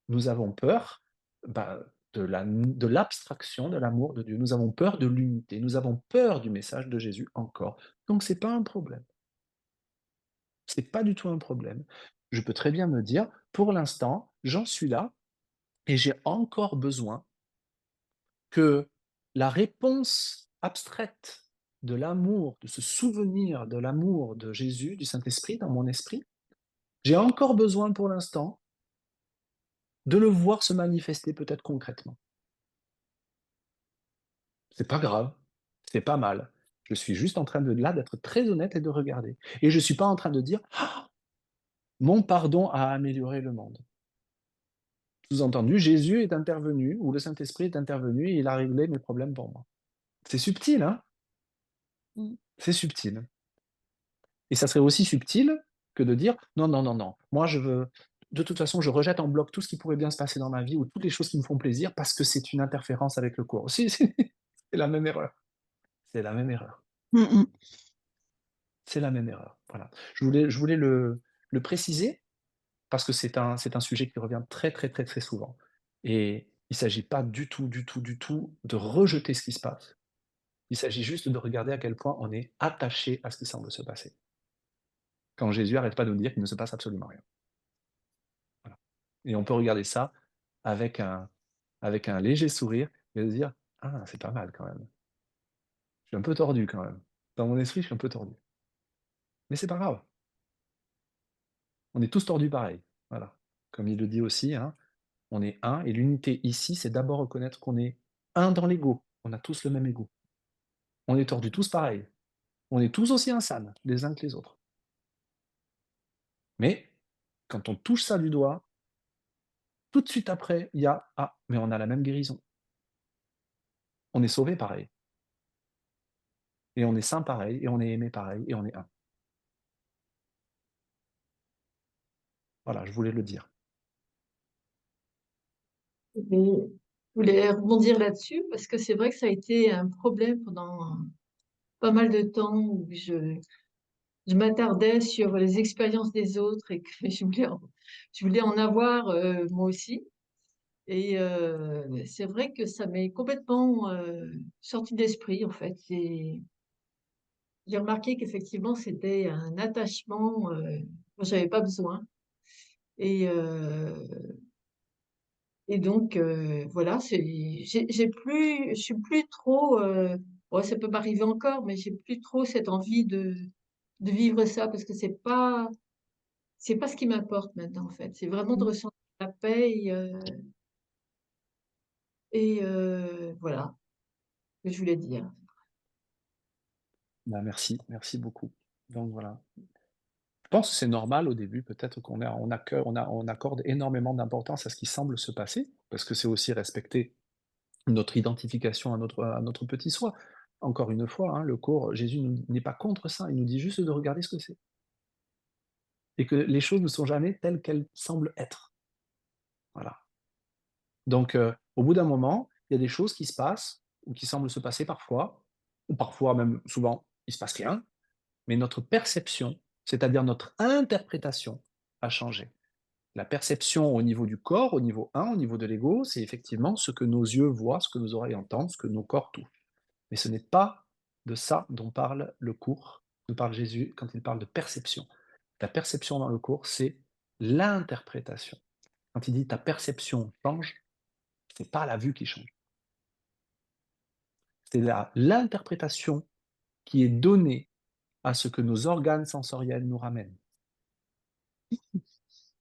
nous avons peur, bah, de l'abstraction de l'amour de Dieu. Nous avons peur de l'unité, nous avons peur du message de Jésus encore. Donc c'est pas un problème. C'est pas du tout un problème. Je peux très bien me dire: «Pour l'instant, j'en suis là et j'ai encore besoin que la réponse abstraite de l'amour, de ce souvenir de l'amour de Jésus, du Saint-Esprit dans mon esprit, j'ai encore besoin pour l'instant de le voir se manifester peut-être concrètement. C'est pas grave, c'est pas mal. Je suis juste en train d'être très honnête et de regarder. Et je suis pas en train de dire: «Ah, mon pardon a amélioré le monde». Sous-entendu, Jésus est intervenu ou le Saint-Esprit est intervenu et il a réglé mes problèmes pour moi. C'est subtil, hein? Mmh. C'est subtil. Et ça serait aussi subtil que de dire: «Non, non, non, non, moi je veux de toute façon, je rejette en bloc tout ce qui pourrait bien se passer dans ma vie ou toutes les choses qui me font plaisir parce que c'est une interférence avec le cours». C'est la même erreur, c'est la même erreur, Mmh mh. c'est la même erreur, voilà. Je voulais le préciser parce que c'est un sujet qui revient très, très, très, très souvent et il s'agit pas du tout, du tout, du tout de rejeter ce qui se passe. Il s'agit juste de regarder à quel point on est attaché à ce qui semble se passer. Quand Jésus arrête pas de nous dire qu'il ne se passe absolument rien. Voilà. Et on peut regarder ça avec un léger sourire et se dire: «Ah, c'est pas mal quand même. Je suis un peu tordu quand même. Dans mon esprit, je suis un peu tordu. Mais c'est pas grave, on est tous tordus pareil». Voilà. Comme il le dit aussi, hein, on est un et l'unité ici, c'est d'abord reconnaître qu'on est un dans l'ego. On a tous le même ego. On est tordus tous pareil. On est tous aussi insanes les uns que les autres. Mais quand on touche ça du doigt, tout de suite après, il y a: «Ah, mais on a la même guérison. On est sauvés pareil et on est saints pareil et on est aimés pareil et on est un». Voilà, je voulais le dire. Je voulais rebondir là-dessus parce que c'est vrai que ça a été un problème pendant pas mal de temps où je m'attardais sur les expériences des autres et que je voulais en avoir, moi aussi et c'est vrai que ça m'est complètement, sorti d'esprit en fait. J'ai remarqué qu'effectivement c'était un attachement, dont j'avais pas besoin et donc voilà, j'ai plus je suis plus trop, ouais, ça peut m'arriver encore, mais j'ai plus trop cette envie de vivre ça parce que c'est pas ce qui m'importe maintenant, en fait. C'est vraiment de Mmh. ressentir la paix et voilà ce que je voulais dire. Bah, merci, merci beaucoup. Donc voilà. Je pense que c'est normal au début, peut-être on accorde énormément d'importance à ce qui semble se passer, parce que c'est aussi respecter notre identification à notre petit soi. Encore une fois, hein, le cours, Jésus n'est pas contre ça, il nous dit juste de regarder ce que c'est et que les choses ne sont jamais telles qu'elles semblent être. Voilà. Donc, au bout d'un moment, il y a des choses qui se passent ou qui semblent se passer parfois, ou parfois même souvent, il se passe rien, mais notre perception, c'est-à-dire notre interprétation a changé. La perception au niveau du corps, au niveau un, au niveau de l'ego, c'est effectivement ce que nos yeux voient, ce que nos oreilles entendent, ce que nos corps touchent. Mais ce n'est pas de ça dont parle le cours, dont parle Jésus quand il parle de perception. La perception dans le cours, c'est l'interprétation. Quand il dit ta perception change, c'est pas la vue qui change. C'est l'interprétation qui est donnée à ce que nos organes sensoriels nous ramènent.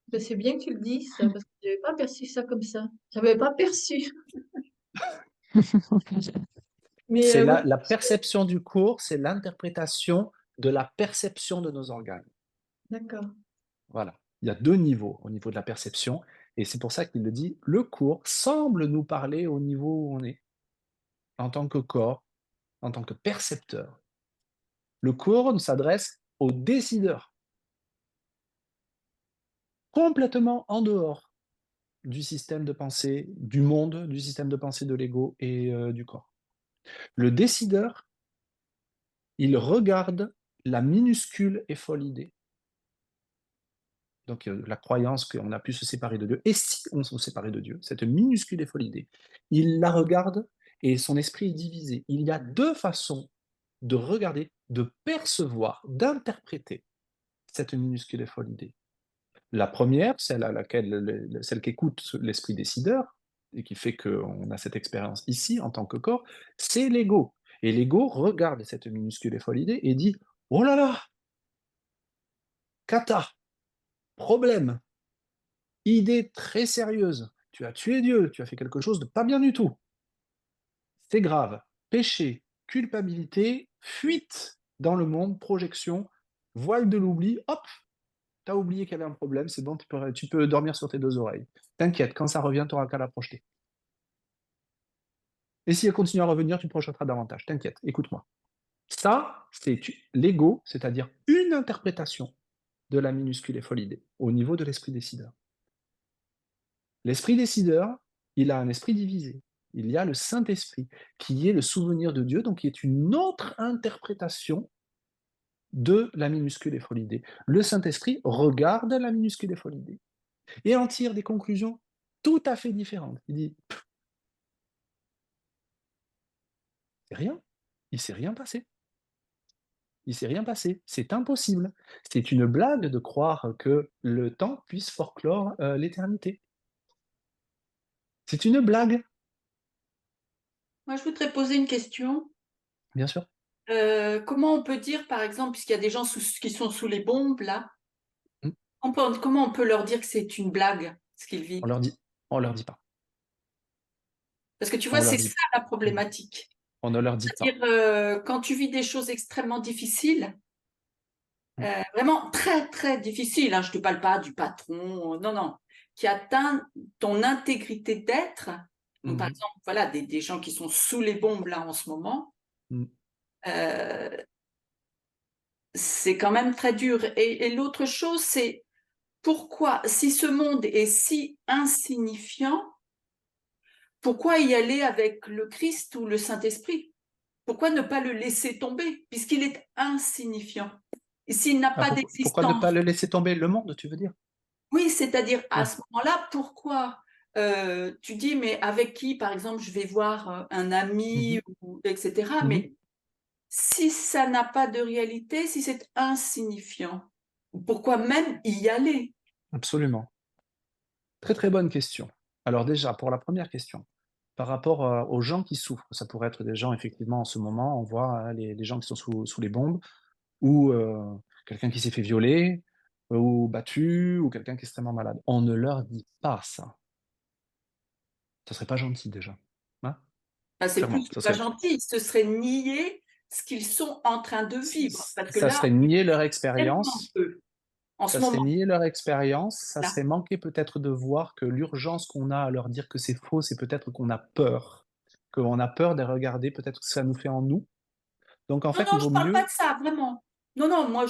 Bah, c'est bien que tu le dises ça, parce que j'avais pas perçu ça comme ça. J'avais pas perçu. Mais C'est oui, la perception du cours, c'est l'interprétation de la perception de nos organes. d'accord. Voilà. Il y a 2 niveaux au niveau de la perception et c'est pour ça qu'il le dit, le cours semble nous parler au niveau où on est, en tant que corps, en tant que percepteur. Le cours ne s'adresse aux décideurs, complètement en dehors du système de pensée du monde, du système de pensée de l'ego et du corps. Le décideur, il regarde la minuscule et folle idée. Donc la croyance qu'on a pu se séparer de Dieu. Et si on se séparait de Dieu, cette minuscule et folle idée, il la regarde et son esprit est divisé. Il y a 2 façons de regarder, de percevoir, d'interpréter cette minuscule et folle idée. La première, celle qu'écoute l'esprit décideur et qui fait qu'on a cette expérience ici en tant que corps, c'est l'ego. Et l'ego regarde cette minuscule et folle idée et dit: «Oh là là, cata, problème, idée très sérieuse. Tu as tué Dieu, tu as fait quelque chose de pas bien du tout. C'est grave. Péché, culpabilité, fuite dans le monde, projection, voile de l'oubli, hop, t'as oublié qu'il y avait un problème, c'est bon, tu peux dormir sur tes 2 oreilles. T'inquiète, quand ça revient, tu auras qu'à la projeter. Et si elle continue à revenir, tu projetteras davantage. T'inquiète, écoute-moi.» Ça, c'est l'ego, c'est-à-dire une interprétation de la minuscule et folle idée, au niveau de l'esprit décideur. L'esprit décideur, il a un esprit divisé. Il y a le Saint-Esprit, qui est le souvenir de Dieu, donc qui est une autre interprétation de la minuscule et folle idée. Le Saint-Esprit regarde la minuscule et folle idée et en tire des conclusions tout à fait différentes. Il dit: «C'est rien, il s'est rien passé. Il s'est rien passé. C'est impossible. C'est une blague de croire que le temps puisse forclore l'éternité. C'est une blague.» Moi, je voudrais poser une question. Bien sûr. Comment on peut dire, par exemple, puisqu'il y a des gens qui sont sous les bombes, là, Mmh. comment on peut leur dire que c'est une blague, ce qu'ils On vivent? leur dit on leur dit pas. Parce que tu vois, On leur c'est dit ça la mmh. problématique. On ne leur dit pas. C'est-à-dire, quand tu vis des choses extrêmement difficiles, Mmh. vraiment très, très difficiles, hein, je te parle pas du patron, non, non, qui atteint ton intégrité d'être. Donc, par Mmh. exemple, voilà, des gens qui sont sous les bombes, là, en ce moment, Mmh. heu, c'est quand même très dur et l'autre chose, c'est pourquoi, si ce monde est si insignifiant, pourquoi y aller avec le Christ ou le Saint-Esprit? Pourquoi ne pas le laisser tomber puisqu'il est insignifiant? Et s'il n'a Ah, pas pourquoi ne d'existence, pas le laisser tomber? Le monde, tu veux dire? oui, c'est-à-dire à Oui. ce moment-là, pourquoi? Tu dis: «Mais avec qui, par exemple, je vais voir, un Mmh ami mh. ou et cetera», Mmh. mais si ça n'a pas de réalité, si c'est insignifiant, pourquoi même y aller? Absolument. Très, très bonne question. Alors déjà, pour la première question, par rapport, aux gens qui souffrent, ça pourrait être des gens effectivement en ce moment, on voit, les gens qui sont sous les bombes ou quelqu'un qui s'est fait violer, ou battu, ou quelqu'un qui est extrêmement malade. On ne leur dit pas ça. Ça serait pas gentil déjà, hein? Bah, c'est Clairement, plus que ça pas serait gentil, ce serait nier ce qu'ils sont en train de vivre. Parce que ça là, serait nier leur tellement expérience, peu, en ça ce serait moment nier leur expérience, ça là. serait manquer peut-être de voir que l'urgence qu'on a à leur dire que c'est faux, c'est peut-être qu'on a peur de regarder peut-être ce que ça nous fait en nous. Donc en Non, fait, non, il je vaut parle pas mieux de ça, vraiment. Non, non, moi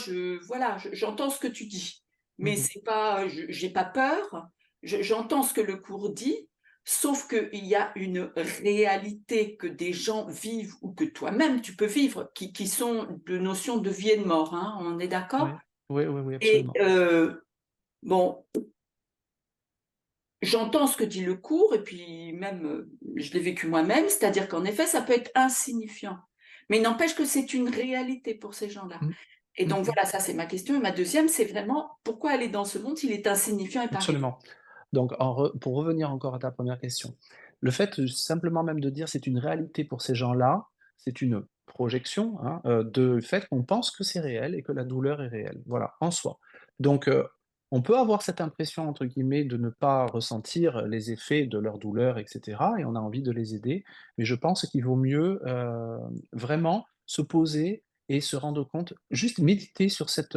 voilà, j'entends ce que tu dis, mais mmh c'est pas, j'ai pas peur. J'entends ce que le cours dit, sauf qu'il y a une réalité que des gens vivent ou que toi-même tu peux vivre, qui sont de notions de vie et de mort, hein, on est d'accord? oui, oui, oui, oui, Et absolument. bon, j'entends ce que dit le cours et puis même, je l'ai vécu moi-même, c'est-à-dire qu'en effet, ça peut être insignifiant. Mais il n'empêche que c'est une réalité pour ces gens-là. Mmh. Et Mmh donc mh. voilà, ça c'est ma question. Et ma deuxième, c'est vraiment pourquoi aller dans ce monde s'il est insignifiant et pas réel? Absolument. Donc pour revenir encore à ta première question, le fait, simplement même de dire: «C'est une réalité pour ces gens-là», c'est une projection, hein, de fait qu'on pense que c'est réel et que la douleur est réelle, voilà, en soi. Donc on peut avoir cette impression, entre guillemets, de ne pas ressentir les effets de leur douleur et cetera et on a envie de les aider, mais je pense qu'il vaut mieux, vraiment se poser et se rendre compte, juste méditer sur cette,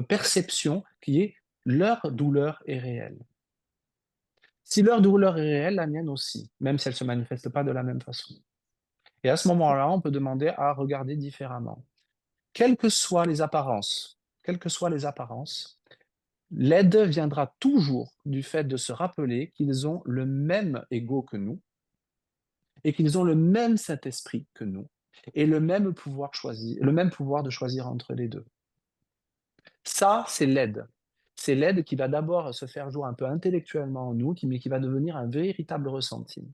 perception qui est: leur douleur est réelle. Si leur douleur est réelle, la mienne aussi, même si elle ne se manifeste pas de la même façon. Et à ce moment-là, on peut demander à regarder différemment. Quelles que soient les apparences, l'aide viendra toujours du fait de se rappeler qu'ils ont le même ego que nous et qu'ils ont le même Saint-Esprit que nous et le même pouvoir de choisir entre les deux. Ça, c'est l'aide. C'est l'aide qui va d'abord se faire jour un peu intellectuellement en nous, mais qui va devenir un véritable ressenti.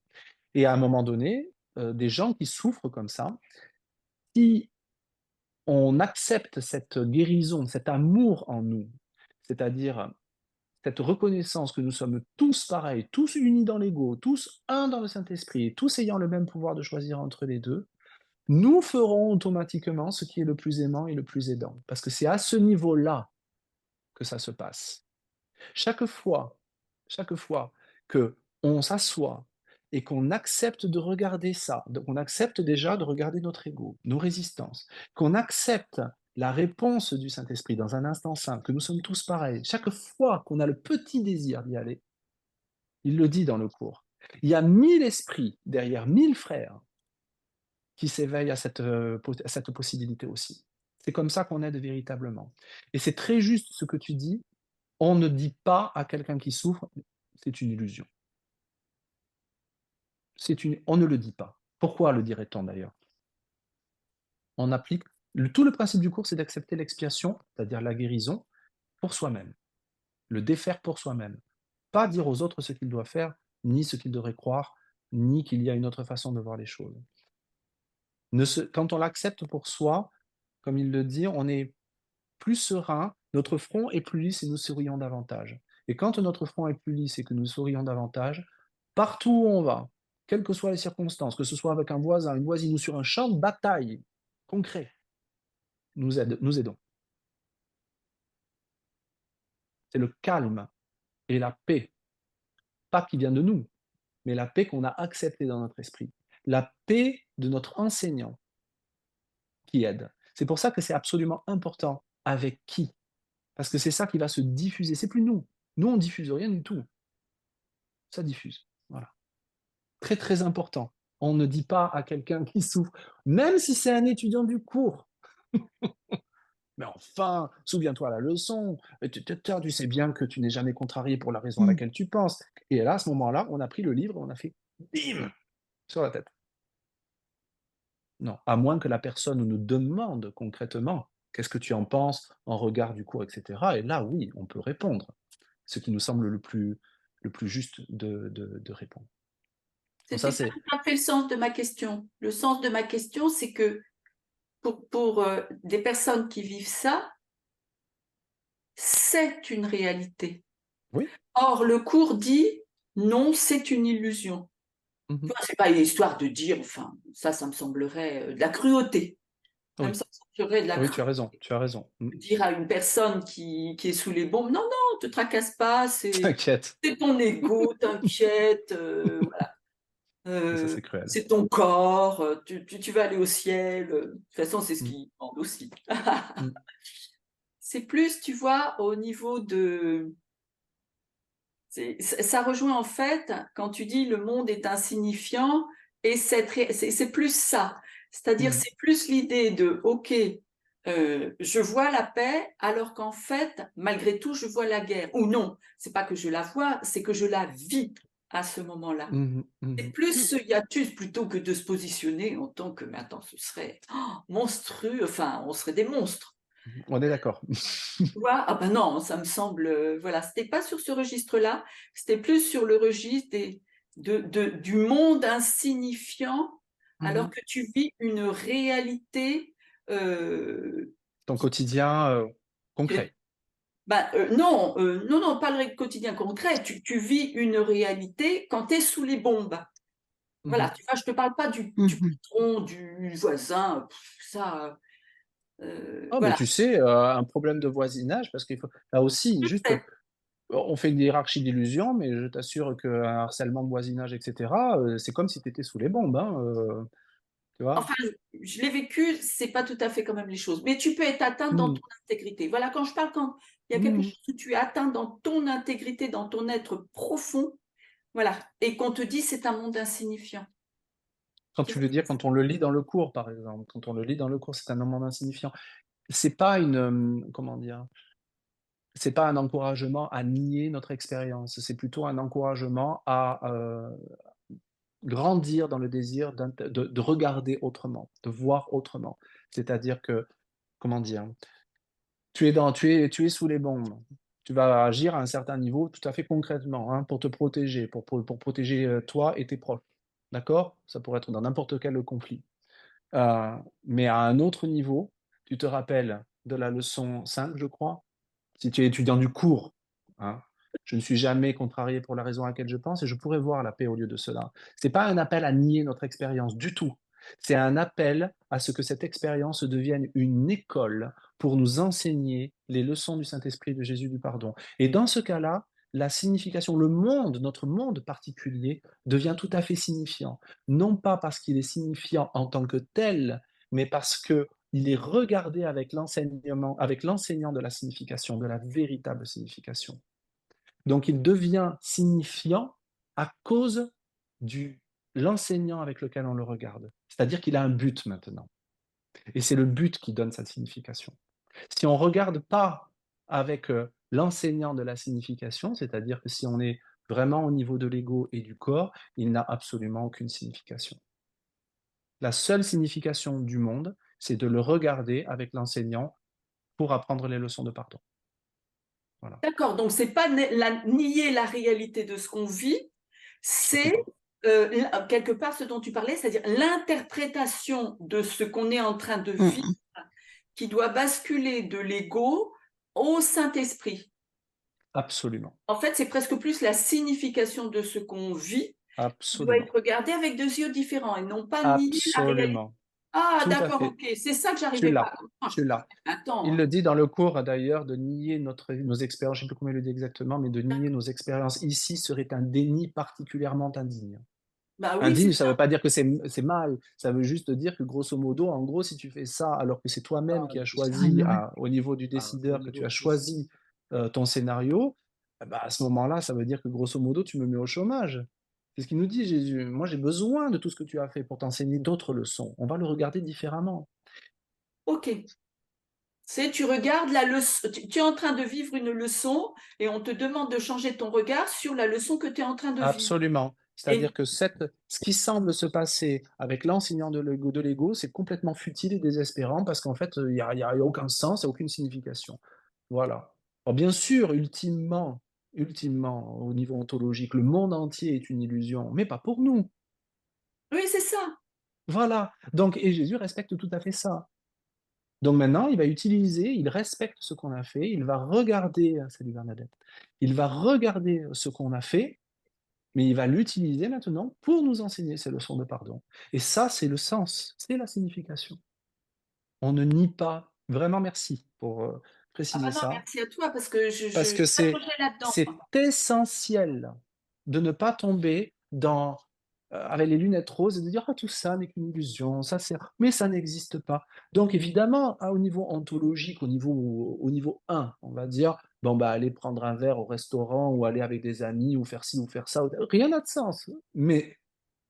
Et à un moment donné, des gens qui souffrent comme ça, si on accepte cette guérison, cet amour en nous, c'est-à-dire cette reconnaissance que nous sommes tous pareils, tous unis dans l'ego, tous un dans le Saint-Esprit, tous ayant le même pouvoir de choisir entre les deux, nous ferons automatiquement ce qui est le plus aimant et le plus aidant. Parce que c'est à ce niveau-là que ça se passe. Chaque fois chaque fois qu'on s'assoit et qu'on accepte de regarder ça, donc on accepte déjà de regarder notre ego, nos résistances, qu'on accepte la réponse du Saint-Esprit dans un instant saint, que nous sommes tous pareils, chaque fois qu'on a le petit désir d'y aller, il le dit dans le cours, il y a 1000 esprits derrière 1000 frères qui s'éveillent à cette possibilité aussi. C'est comme ça qu'on aide véritablement. Et c'est très juste ce que tu dis, on ne dit pas à quelqu'un qui souffre: «C'est une illusion». On ne le dit pas. Pourquoi le dirait-on d'ailleurs? On applique tout le principe du cours, c'est d'accepter l'expiation, c'est-à-dire la guérison, pour soi-même, le défaire pour soi-même. Pas dire aux autres ce qu'ils doivent faire, ni ce qu'ils devraient croire, ni qu'il y a une autre façon de voir les choses. Quand on l'accepte pour soi, comme il le dit, on est plus serein, notre front est plus lisse et nous sourions davantage. Et quand notre front est plus lisse et que nous sourions davantage, partout où on va, quelles que soient les circonstances, que ce soit avec un voisin, une voisine ou sur un champ de bataille concret, nous aidons. C'est le calme et la paix, pas qui vient de nous, mais la paix qu'on a acceptée dans notre esprit. La paix de notre enseignant qui aide. C'est pour ça que c'est absolument important avec qui. Parce que c'est ça qui va se diffuser. C'est plus nous. Nous, on diffuse rien du tout. Ça diffuse. Voilà. Très, très important. On ne dit pas à quelqu'un qui souffre, même si c'est un étudiant du cours. Mais enfin, souviens-toi la leçon. Tu sais bien que tu n'es jamais contrarié pour la raison à Mmh. laquelle tu penses. Et là, à ce moment-là, on a pris le livre, on a fait bim sur la tête. Non, à moins que la personne nous demande concrètement qu'est-ce que tu en penses en regard du cours, etc. Et là, oui, on peut répondre. Ce qui nous semble le plus juste de répondre. Donc ça, C'était pas c'est tout à fait le sens de ma question. Le sens de ma question, c'est que pour des personnes qui vivent ça, c'est une réalité. oui. Or, le cours dit non, c'est une illusion. Mmh. Tu vois, c'est pas une histoire de dire, enfin, ça me semblerait de la cruauté. Ça me Oui. serait de la Oui, tu as cruauté raison, tu as raison. de dire à une personne qui est sous les bombes: «Non, non, te tracasse pas, T'inquiète, c'est ton ego, t'inquiète, voilà, mais ça, c'est cruel. c'est ton corps, tu vas aller au ciel», de toute façon, c'est ce Mmh, qu'ils demandent aussi. mmh, C'est plus, tu vois, au niveau de ça rejoint en fait, quand tu dis: «Le monde est insignifiant» et c'est plus ça. C'est-à-dire, mmh. c'est plus l'idée de: «OK, je vois la paix, alors qu'en fait, malgré tout, je vois la guerre». Ou non, c'est pas que je la vois, c'est que je la vis à ce moment-là. Mmh mh. C'est Mmh. plus ce hiatus plutôt que de se positionner en tant que mais attends, ce serait monstrueux, enfin, on serait des monstres. On est d'accord. Tu vois? Ah ben non, ça me semble, voilà, c'était pas sur ce registre-là, c'était plus sur le registre du monde insignifiant, Mmh alors mh. que tu vis une réalité, heu, Ton quotidien, qui est concret. ben, non, non, non, pas le quotidien concret, tu vis une réalité quand tu es sous les bombes. Mmh Voilà, mh. tu vois? Je te parle pas du Mmh. patron, du voisin, ça, Ah mais voilà. tu sais, un problème de voisinage parce qu'il faut là aussi juste, on fait une hiérarchie d'illusions, mais je t'assure qu'un harcèlement de voisinage et cetera, c'est comme si tu étais sous les bombes, hein, tu vois? Enfin, je l'ai vécu, c'est pas tout à fait quand même les choses. Mais tu peux être atteinte dans Mmh. ton intégrité. Voilà, quand je parle quand il y a quelque Mmh. chose où tu es atteint dans ton intégrité, dans ton être profond, voilà, et qu'on te dit: «C'est un monde insignifiant». Quand C'est tu ça veux que dire, quand on le lit dans le cours, par exemple, quand on le lit dans le cours, c'est un moment insignifiant. C'est pas une, comment dire? C'est pas un encouragement à nier notre expérience, c'est plutôt un encouragement à, grandir dans le désir de regarder autrement, de voir autrement. C'est-à-dire que, comment dire? Tu es sous les bombes. Tu vas agir à un certain niveau tout à fait concrètement, hein, pour te protéger, pour protéger, toi et tes proches. D'accord? Ça pourrait être dans n'importe quel conflit. Mais à un autre niveau, tu te rappelles de la leçon 5, je crois? Si tu es étudiant du cours, hein, je ne suis jamais contrarié pour la raison à laquelle je pense et je pourrais voir la paix au lieu de cela. C'est pas un appel à nier notre expérience du tout. C'est un appel à ce que cette expérience devienne une école pour nous enseigner les leçons du Saint-Esprit, de Jésus du pardon. Et dans ce cas-là, la signification, le monde, notre monde particulier, devient tout à fait signifiant. Non pas parce qu'il est signifiant en tant que tel, mais parce que il est regardé avec l'enseignement, avec l'enseignant de la signification, de la véritable signification. Donc il devient signifiant à cause du l'enseignant avec lequel on le regarde. C'est-à-dire qu'il a un but maintenant. Et c'est le but qui donne sa signification. Si on ne regarde pas avec l'enseignant de la signification, c'est-à-dire que si on est vraiment au niveau de l'ego et du corps, il n'a absolument aucune signification. La seule signification du monde, c'est de le regarder avec l'enseignant pour apprendre les leçons de pardon. Voilà. d'accord, donc c'est pas nier la réalité de ce qu'on vit, Surtout c'est, pas. quelque part ce dont tu parlais, c'est-à-dire l'interprétation de ce qu'on est en train de vivre Mmh. qui doit basculer de l'ego au Saint-Esprit. Absolument, En fait, c'est presque plus la signification de ce qu'on vit qui doit absolument, être regardée avec 2 yeux différents et non pas nier la réalité. absolument. Ah Tout à d'accord, fait. OK, c'est ça que Tu j'arrivais pas à l'as, comprendre. tu l'as. Il Attends, le dit dans le cours d'ailleurs, de nier nos expériences, je ne sais plus comment il le dit exactement, mais de nier nos expériences ici serait un déni particulièrement indigne. bah oui, c'est Indigne, ça ne ça. veut pas dire que c'est mal, ça veut juste dire que grosso modo, en gros, si tu fais ça alors que c'est toi-même qui as Ça a rien choisi à voir. au niveau du décideur, que tu as choisi, ton scénario, bah, à ce moment-là, ça veut dire que grosso modo, tu me mets au chômage. C'est ce qu'il nous dit Jésus: «Moi, j'ai besoin de tout ce que tu as fait pour t'enseigner d'autres leçons». On va le regarder différemment. OK. C'est tu regardes la leçon, tu es en train de vivre une leçon et on te demande de changer ton regard sur la leçon que tu es en train de vivre Absolument. C'est-à-dire et que ce qui semble se passer avec l'enseignant de l'ego, c'est complètement futile et désespérant parce qu'en fait, il y a aucun sens, il y a aucune signification. Voilà. Alors bien sûr, ultimement, au niveau ontologique, le monde entier est une illusion, mais pas pour nous. oui, c'est ça. Voilà. Donc et Jésus respecte tout à fait ça. Donc maintenant, il respecte ce qu'on a fait, il va regarder salut Bernadette, il va regarder ce qu'on a fait. Mais il va l'utiliser maintenant pour nous enseigner ces leçons de pardon. Et ça, c'est le sens, c'est la signification. On ne nie pas. Vraiment merci pour, Ah préciser bah non, ça, merci à toi parce que je parce suis que pas plongée là-dedans. c'est essentiel de ne pas tomber dans, avec les lunettes roses et de dire: «Ah tout ça n'est qu'une illusion, ça c'est mais ça n'existe pas». Donc évidemment, au niveau ontologique, au niveau 1, on va dire: «Bon bah, aller prendre un verre au restaurant ou aller avec des amis ou faire ci ou faire ça», rien n'a de sens. Mais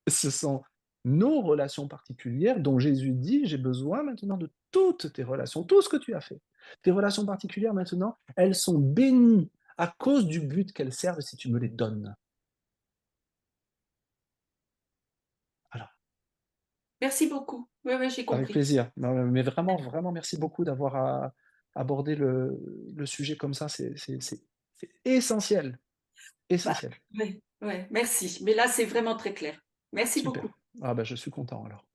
ce sont nos relations particulières dont Jésus dit: «J'ai besoin maintenant de toutes tes relations, tout ce que tu as fait. Tes relations particulières maintenant, elles sont bénies à cause du but qu'elles servent si tu me les donnes». Voilà, Merci beaucoup. Oui, oui, j'ai avec compris. plaisir. Non, mais vraiment, vraiment merci beaucoup d'avoir abordé le sujet comme ça, c'est essentiel, Bah, essentiel. ouais, ouais, merci. Mais là, c'est vraiment très clair. Merci beaucoup. Super. Ah bah, je suis content alors.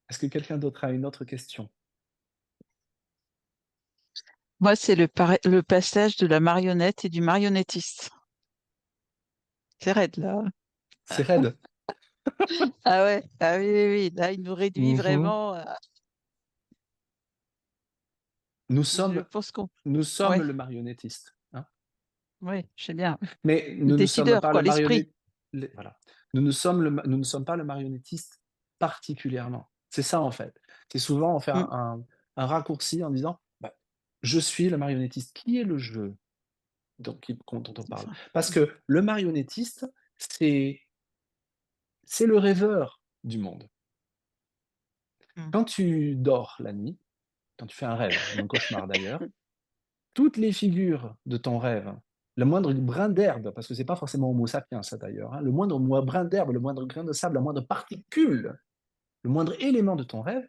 Est-ce que quelqu'un d'autre a une autre question? Moi, c'est le passage de la marionnette et du marionnettiste. C'est raide, là. C'est raide. Ah ouais, ah oui, oui, oui. Là, il nous réduit Mmh. vraiment. Nous Je sommes pense qu'on. nous sommes Ouais, le marionnettiste, hein. ouais, je sais bien. Mais Le nous ne sommes décideur, pas quoi, le l'esprit. voilà. Nous ne sommes pas le marionnettiste particulièrement. C'est ça, en fait. C'est souvent on fait Mm, un raccourci en disant: «Bah, je suis le marionnettiste». Qui est le «je» dont on c'est parle? ça. Parce que le marionnettiste, c'est c'est le rêveur du monde. Mm. Quand tu dors la nuit, quand tu fais un rêve ou un cauchemar d'ailleurs, toutes les figures de ton rêve, le moindre brin d'herbe, parce que c'est pas forcément Homo sapiens ça d'ailleurs, hein, le moindre brin d'herbe, le moindre grain de sable, la moindre particule, le moindre élément de ton rêve,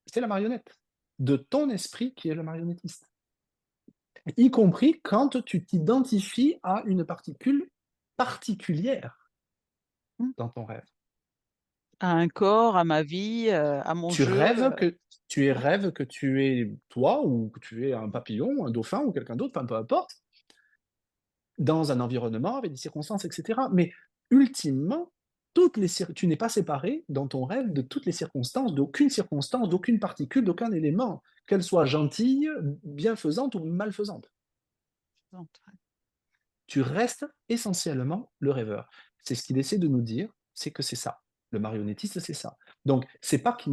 c'est la marionnette de ton esprit qui est le marionnettiste. Y compris quand tu t'identifies à une particule particulière Mm. dans ton rêve. À un corps, à ma vie, à mon Tu jeu. rêves que rêves que tu es toi ou que tu es un papillon, un dauphin ou quelqu'un d'autre, enfin peu importe. Dans un environnement, avec des circonstances, et cetera. Mais ultimement, tu n'es pas séparé dans ton rêve de toutes les circonstance, d'aucune particule, d'aucun élément, qu'elle soit gentille, bienfaisante ou malfaisante. Tu restes essentiellement le rêveur. C'est ce qu'il essaie de nous dire, c'est que c'est ça. Le marionnettiste, c'est ça. Donc, c'est pas il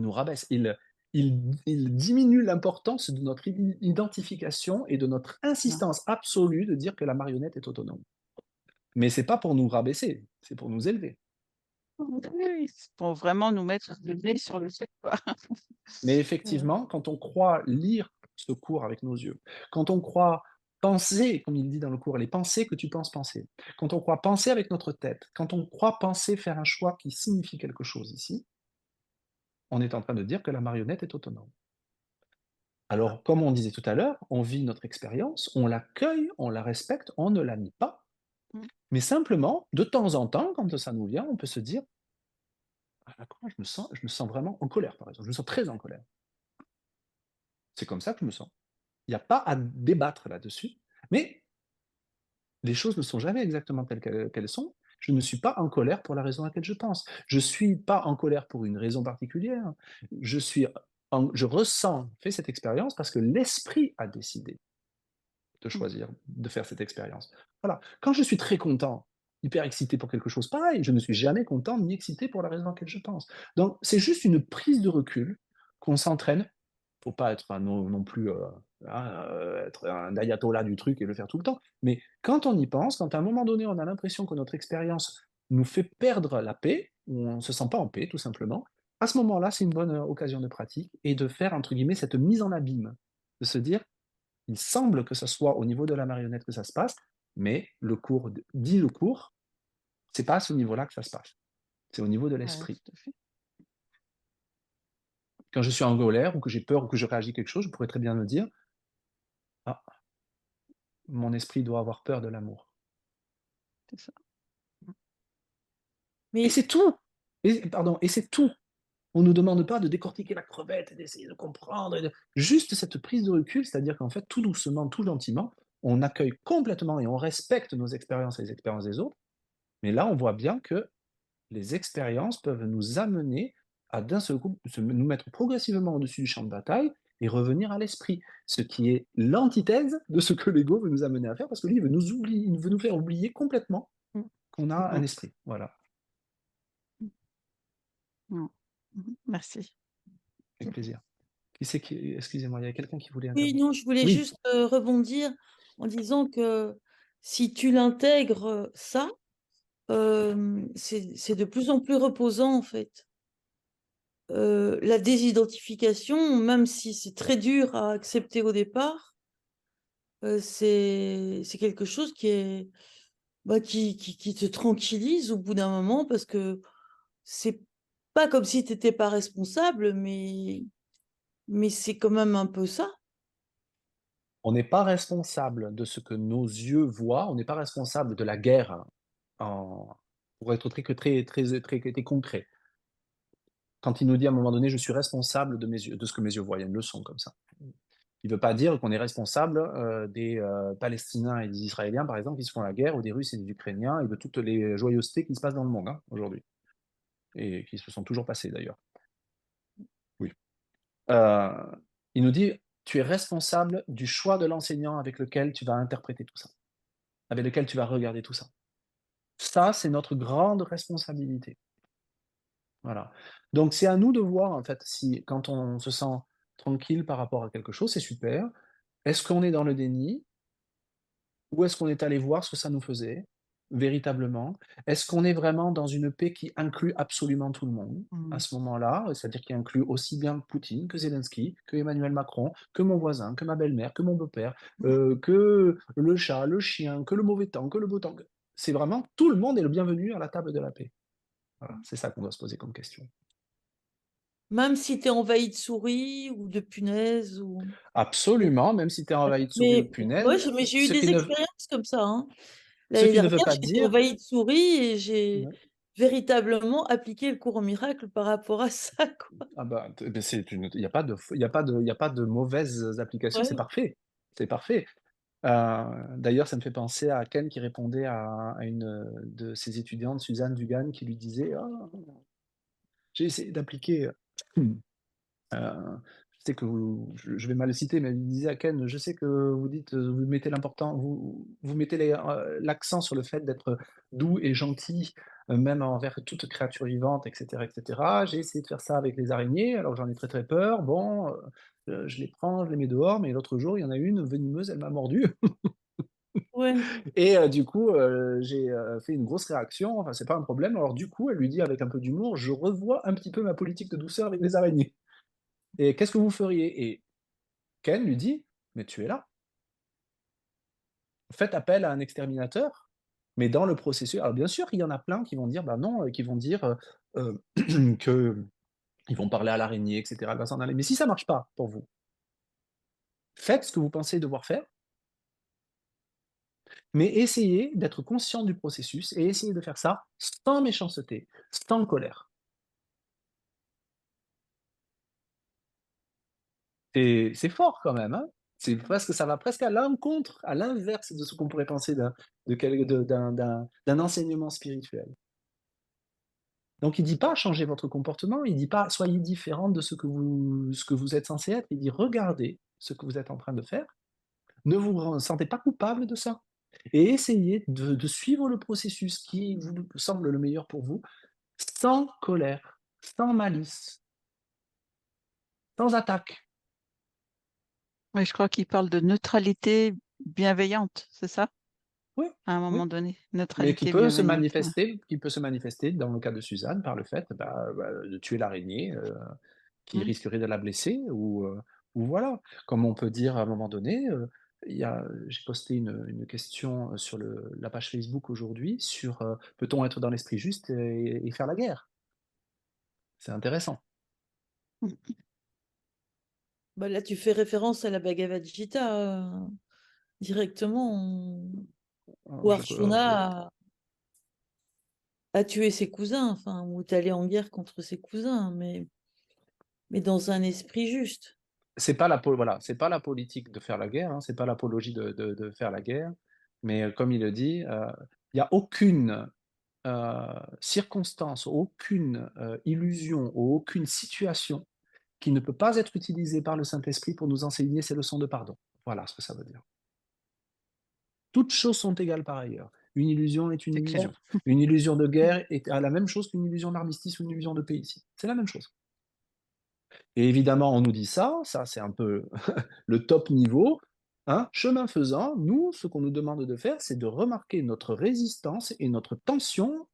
nous rabaisse, il diminue l'importance de notre identification et de notre Non. insistance absolue de dire que la marionnette est autonome. Mais c'est pas pour nous rabaisser, c'est pour nous élever. Oui, oui, c'est pour vraiment nous mettre le nez sur le truc, quoi. Mais Euh, effectivement, quand on croit lire ce cours avec nos yeux, quand on croit penser, comme il dit dans le cours, les pensées que tu penses penser, quand on croit penser avec notre tête, quand on croit penser faire un choix qui signifie quelque chose ici, on est en train de dire que la marionnette est autonome. Alors, comme on disait tout à l'heure, on vit notre expérience, on l'accueille, on la respecte, on ne la nie pas, mm, mais simplement, de temps en temps, quand ça nous vient, on peut se dire: «Ah d'accord, je me sens vraiment en colère», par exemple, je me sens très en colère. C'est comme ça que je me sens. Il n'y a pas à débattre là-dessus, mais les choses ne sont jamais exactement telles qu'elles sont. Je ne suis pas en colère pour la raison à laquelle je pense. Je ne suis pas en colère pour une raison particulière. Je ressens, fais cette expérience parce que l'esprit a décidé de mm. choisir de faire cette expérience. Voilà. Quand je suis très content, hyper excité pour quelque chose, pareil, je ne suis jamais content ni excité pour la raison à laquelle je pense. Donc, c'est juste une prise de recul qu'on s'entraîne. Faut pas être non plus, hein, être un ayatollah du truc et le faire tout le temps. Mais quand on y pense, quand à un moment donné, on a l'impression que notre expérience nous fait perdre la paix, ou on ne se sent pas en paix, tout simplement, à ce moment-là, c'est une bonne occasion de pratique et de faire, entre guillemets, cette mise en abîme. De se dire, il semble que ça soit au niveau de la marionnette que ça se passe, mais le cours, c'est pas à ce niveau-là que ça se passe. C'est au niveau de Ouais, l'esprit. tout à fait. Quand je suis en colère ou que j'ai peur ou que je réagis à quelque chose, je pourrais très bien me dire: «Ah, mon esprit doit avoir peur de l'amour». C'est ça. Mm. Et Mais c'est tout! Et c'est tout! On nous demande pas de décortiquer la crevette et d'essayer de comprendre juste cette prise de recul, c'est-à-dire qu'en fait, tout doucement, tout gentiment, on accueille complètement et on respecte nos expériences et les expériences des autres, mais là, on voit bien que les expériences peuvent nous amener à d'un seul coup nous mettre progressivement au-dessus du champ de bataille et revenir à l'esprit. Ce qui est l'antithèse de ce que l'ego veut nous amener à faire, parce que lui, il veut nous faire oublier complètement Mmh. qu'on a un Mmh. esprit. Voilà, Mmh. Mmh. Merci. avec plaisir. Excusez-moi, il y a quelqu'un qui voulait Oui, intervenir? non, je voulais Oui, juste, rebondir en disant que si tu l'intègres, ça, c'est de plus en plus reposant, en fait. La désidentification, même si c'est très dur à accepter au départ, c'est quelque chose qui est, bah, qui te tranquillise au bout d'un moment parce que c'est pas comme si tu étais pas responsable, mais c'est quand même un peu ça. on n'est pas responsable de ce que nos yeux voient, on n'est pas responsable de la guerre en pour être très concret. Quand il nous dit à un moment donné: «Je suis responsable de mes yeux de ce que mes yeux voient», il y a une leçon comme ça. Il ne veut pas dire qu'on est responsable, des, Palestiniens et des Israéliens, par exemple, qui se font la guerre, ou des Russes et des Ukrainiens, et de toutes les joyeusetés qui se passent dans le monde, hein, aujourd'hui, et qui se sont toujours passées d'ailleurs. Oui. Heu, il nous dit: «Tu es responsable du choix de l'enseignant avec lequel tu vas interpréter tout ça, avec lequel tu vas regarder tout ça». Ça, c'est notre grande responsabilité. Voilà. Donc c'est à nous de voir, en fait, si quand on se sent tranquille par rapport à quelque chose, c'est super. Est-ce qu'on est dans le déni? Ou est-ce qu'on est allé voir ce que ça nous faisait, véritablement? Est-ce qu'on est vraiment dans une paix qui inclut absolument tout le monde, à Mmh. ce moment-là? C'est-à-dire qui inclut aussi bien Poutine, que Zelensky, que Emmanuel Macron, que mon voisin, que ma belle-mère, que mon beau-père, que le chat, le chien, que le mauvais temps, que le beau temps, c'est vraiment tout le monde est le bienvenu à la table de la paix. Voilà, c'est ça qu'on doit se poser comme question. Même si tu es envahi de souris ou de punaises ou Absolument, même si tu es envahi de souris ou de mais punaises, ouais, j'ai eu ce qui des ne expériences comme ça, hein. ce L'année qui ne dernière, veut pas j'étais dire envahie de souris et j'ai ouais. véritablement appliqué le cours miracle par rapport à ça, quoi. Ah bah, beh, c'est une il y a pas de f il y a pas de mauvaises applications, c'est Ouais. parfait, c'est parfait. Heu, d'ailleurs, ça me fait penser à Ken qui répondait à une, de ses étudiantes, Suzanne Dugan, qui lui disait: «Ah, j'ai essayé d'appliquer, je sais que je vais mal le citer, mais il disait à Ken: «Je sais que vous dites, vous mettez vous mettez l'accent sur le fait d'être doux et gentil, même envers toute créature vivante, et cetera, et cetera. J'ai essayé de faire ça avec les araignées, alors j'en ai très, très peur. Bon, je les prends, je les mets dehors, mais l'autre jour, il y en a une venimeuse, elle m'a mordu Ouais. et du coup, j'ai, fait une grosse réaction. Enfin, c'est pas un problème. Alors du coup», elle lui dit avec un peu d'humour: «Je revois un petit peu ma politique de douceur avec les araignées et qu'est-ce que vous feriez?» Et Ken lui dit: «Mais tu es là, faites appel à un exterminateur, mais dans le processus». Alors bien sûr, il y en a plein qui vont dire: «Bah non», qui vont dire, qu'ils vont parler à l'araignée et cetera, elle va s'en aller. Mais si ça marche pas pour vous, faites ce que vous pensez devoir faire, mais essayez d'être conscient du processus et essayez de faire ça sans méchanceté, sans colère. C'est fort quand même, hein? C'est parce que ça va presque à l'encontre, à l'inverse de ce qu'on pourrait penser d'un enseignement spirituel. Donc il dit pas changez votre comportement, il dit pas soyez différent de ce que vous êtes censé être, il dit regardez ce que vous êtes en train de faire, ne vous sentez pas coupable de ça et essayez de suivre le processus qui vous semble le meilleur pour vous, sans colère, sans malice, sans attaque. Oui, je crois qu'il parle de neutralité bienveillante, c'est ça? Oui, À un oui, moment donné, mais neutralité bienveillante, ouais. qui peut se manifester dans le cas de Suzanne par le fait, de tuer l'araignée, qui Mmh. risquerait de la blesser ou voilà. Comme on peut dire à un moment donné, j'ai posté une question, sur la page Facebook aujourd'hui sur, peut-on être dans l'esprit juste et faire la guerre? C'est intéressant. Mmh. Bah, là, tu fais référence à la Bhagavad Gita, directement, où Je peux Arjuna a tué ses cousins, enfin, où est allé en guerre contre ses cousins, mais dans un esprit juste. c'est pas la voilà, c'est pas la politique de faire la guerre, hein, c'est pas l'apologie de faire la guerre, mais comme il le dit, il y a aucune, circonstance, aucune, illusion ou aucune situation qui ne peut pas être utilisée par le Saint-Esprit pour nous enseigner ces leçons de pardon. Voilà ce que ça veut dire. Toutes choses sont égales par ailleurs. Une illusion est une C'est illusion. clair. Une illusion de guerre est à la même chose qu'une illusion d'armistice ou une illusion de paix ici. C'est la même chose. Et évidemment, on nous dit ça c'est un peu le top niveau, hein. Chemin faisant, nous, ce qu'on nous demande de faire, c'est de remarquer notre résistance et notre tension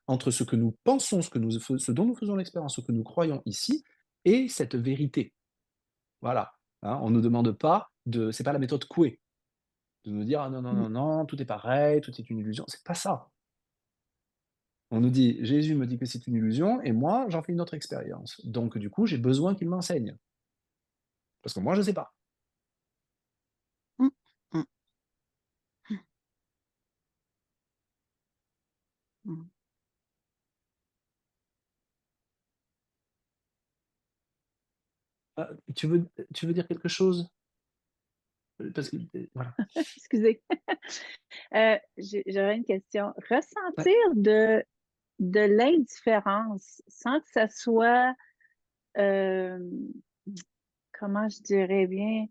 entre ce que nous pensons, ce dont nous faisons l'expérience, ce que nous croyons ici, et cette vérité. Voilà, hein. On ne nous demande pas c'est pas la méthode Coué, de nous dire: «Ah non, non, Mmh. non, non, tout est pareil, tout est une illusion». C'est pas ça. On nous dit: «Jésus me dit que c'est une illusion et moi, j'en fais une autre expérience. Donc du coup, j'ai besoin qu'il m'enseigne, parce que moi, je sais pas». Mmh. Mmh. Mmh. Tu veux dire quelque chose? Parce que, voilà. Excusez. J'aurais une question. Ouais. Ressentir de l'indifférence sans que ça soit, hem, comment je dirais bien,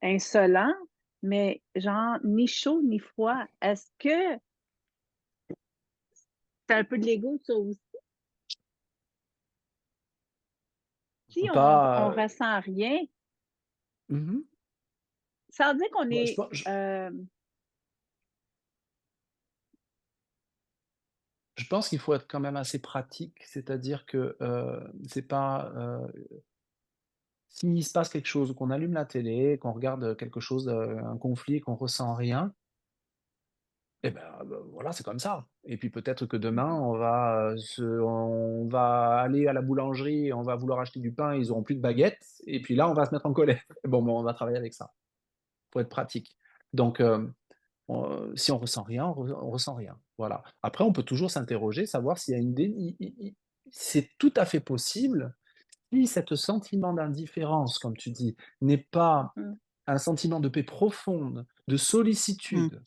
insolent, mais genre ni chaud ni froid. Est-ce que c'est un peu de l'ego ça aussi? On Si peut on pas, ressent rien, mmh sans dire qu'on Ouais, est, je pense qu'il faut être quand même assez pratique, c'est-à-dire que, c'est pas, s'il se passe quelque chose, qu'on allume la télé, qu'on regarde quelque chose, un conflit, qu'on ressent rien, et ben, voilà, c'est comme ça. Et puis peut-être que demain, mmh on va aller à la boulangerie et on va vouloir acheter du pain, ils auront plus de baguettes et puis là, on va se mettre en colère. Bon, ben, on va travailler avec ça. Faut être pratique. Donc, si on ressent rien, on ressent rien. Voilà. Après, on peut toujours s'interroger, savoir s'il y a une dé i c'est tout à fait possible, si cet sentiment d'indifférence, comme tu dis, n'est pas mh, un sentiment de paix profonde, de Mmh. sollicitude,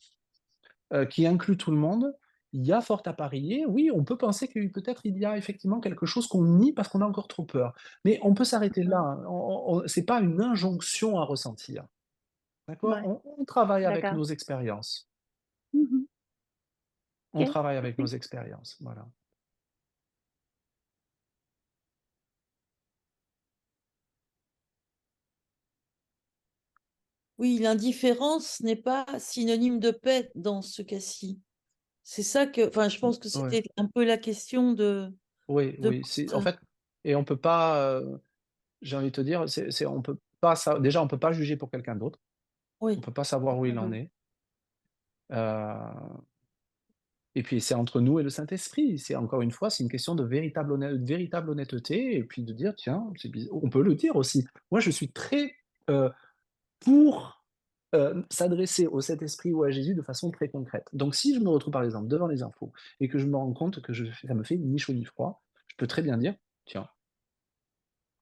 qui inclut tout le monde, il y a fort à parier, oui, on peut penser que peut-être il y a effectivement quelque chose qu'on nie parce qu'on a encore trop peur. Mais on peut s'arrêter là, mmh, hein. C'est pas une injonction à ressentir, d'accord? ouais, On travaille avec d'accord. nos expériences. Mmh On OK, travaille avec nos merci. expériences, voilà. Oui, l'indifférence n'est pas synonyme de paix dans ce cas-ci. C'est ça que, enfin, je pense que Ouais, c'était un peu la question oui, de oui, c'est en Marthe. fait et on peut pas, j'ai envie de te dire, on peut pas déjà, on peut pas juger pour quelqu'un d'autre. On Oui, peut pas savoir où il en Mmh est. Heu et puis c'est entre nous et le Saint-Esprit. C'est encore une fois, c'est une question de véritable honnêteté et puis de dire: «Tiens, c'est bizarre. On peut le dire aussi. Moi, je suis très, heu, pour, s'adresser au Saint-Esprit ou à Jésus de façon très concrète. Donc si je me retrouve, par exemple, devant les infos et que je me rends compte que ça me fait ni chaud ni froid, je peux très bien dire: «Tiens,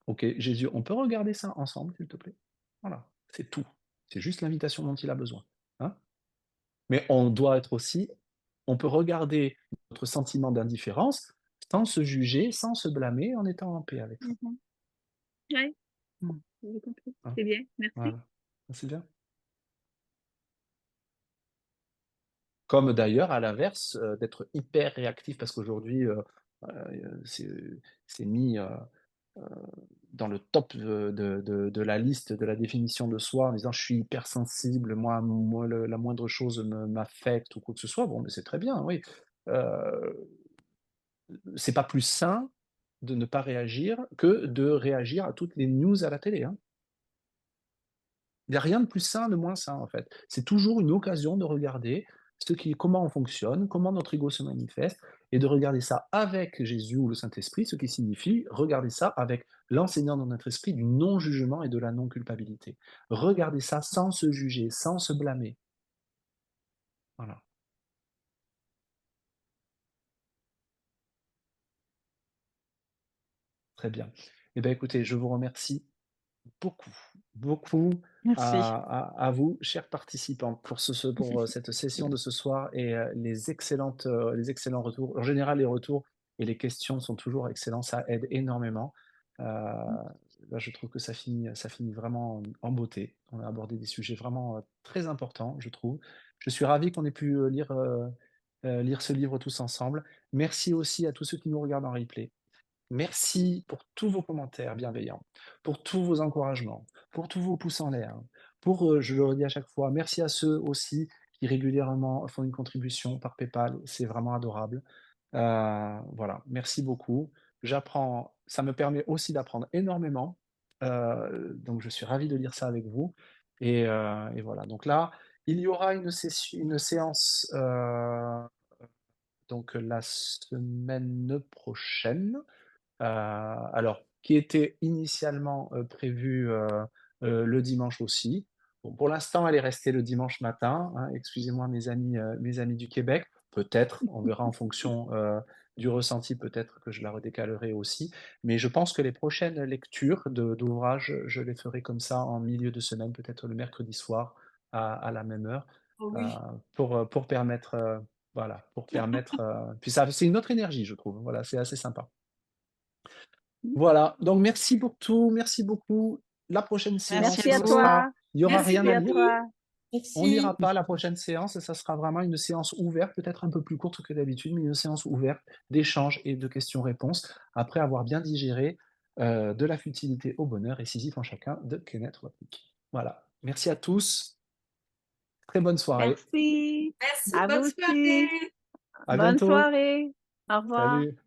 OK, Jésus, on peut regarder ça ensemble, s'il te plaît?» Voilà, c'est tout. C'est juste l'invitation dont il a besoin, hein? Mais on peut regarder notre sentiment d'indifférence sans se juger, sans se blâmer, en étant en paix avec ça. mh. Ouais, Mmh. j'ai compris. Hein, C'est bien, merci. voilà. C'est bien. Comme d'ailleurs, à l'inverse, d'être hyper réactif parce qu'aujourd'hui, c'est mis, dans le top de la liste de la définition de soi en disant: «Je suis hypersensible, moi la moindre chose m'affecte» ou quoi que ce soit. Bon, mais c'est très bien, oui. Heu, c'est pas plus sain de ne pas réagir que de réagir à toutes les news à la télé, hein. Il y a rien de plus sain, de moins sain, en fait. C'est toujours une occasion de regarder comment on fonctionne, comment notre ego se manifeste et de regarder ça avec Jésus ou le Saint-Esprit, ce qui signifie regarder ça avec l'enseignant dans notre esprit du non-jugement et de la non-culpabilité. Regarder ça sans se juger, sans se blâmer. Voilà, très bien. Eh bien, écoutez, je vous remercie beaucoup, beaucoup Merci. à vous, chers participants, pour cette session de ce soir et les excellents retours. En général, les retours et les questions sont toujours excellents, ça aide énormément. Là, je trouve que ça finit vraiment en beauté. On a abordé des sujets vraiment, très importants, je trouve. Je suis ravi qu'on ait pu, lire ce livre tous ensemble. Merci aussi à tous ceux qui nous regardent en replay. Merci pour tous vos commentaires bienveillants, pour tous vos encouragements, pour tous vos pouces en l'air, pour, je le redis à chaque fois, merci à ceux aussi qui régulièrement font une contribution par PayPal, c'est vraiment adorable. Voilà, merci beaucoup. Ça me permet aussi d'apprendre énormément, donc je suis ravi de lire ça avec vous et voilà. Donc là, il y aura une séance, donc la semaine prochaine. Alors, qui était initialement, prévue, le dimanche aussi. Bon, pour l'instant, elle est restée le dimanche matin, hein. Excusez-moi mes amis du Québec. Peut-être, on verra en fonction, du ressenti, peut-être que je la redécalerai aussi. Mais je pense que les prochaines lectures d'ouvrages, je les ferai comme ça en milieu de semaine, peut-être le mercredi soir à la même heure, Oh heu, oui. pour permettre, voilà, puis ça c'est une autre énergie, je trouve. Voilà, c'est assez sympa. Voilà, donc merci pour tout, merci beaucoup. La prochaine séance, Merci Merci ce à à vous. sera toi. il y aura Merci rien Merci à à lire. beaucoup. toi. On n'ira Merci. pas à la prochaine séance et ça sera vraiment une séance ouverte, peut-être un peu plus courte que d'habitude, mais une séance ouverte d'échanges et de questions-réponses après avoir bien digéré, De la futilité au bonheur et Sisyphe en chacun de Kenneth Wapnick. Voilà. Merci à tous. Très bonne soirée. Merci. Merci, À vous bonne aussi. soirée. À Bonne bientôt. soirée. Au revoir. Salut.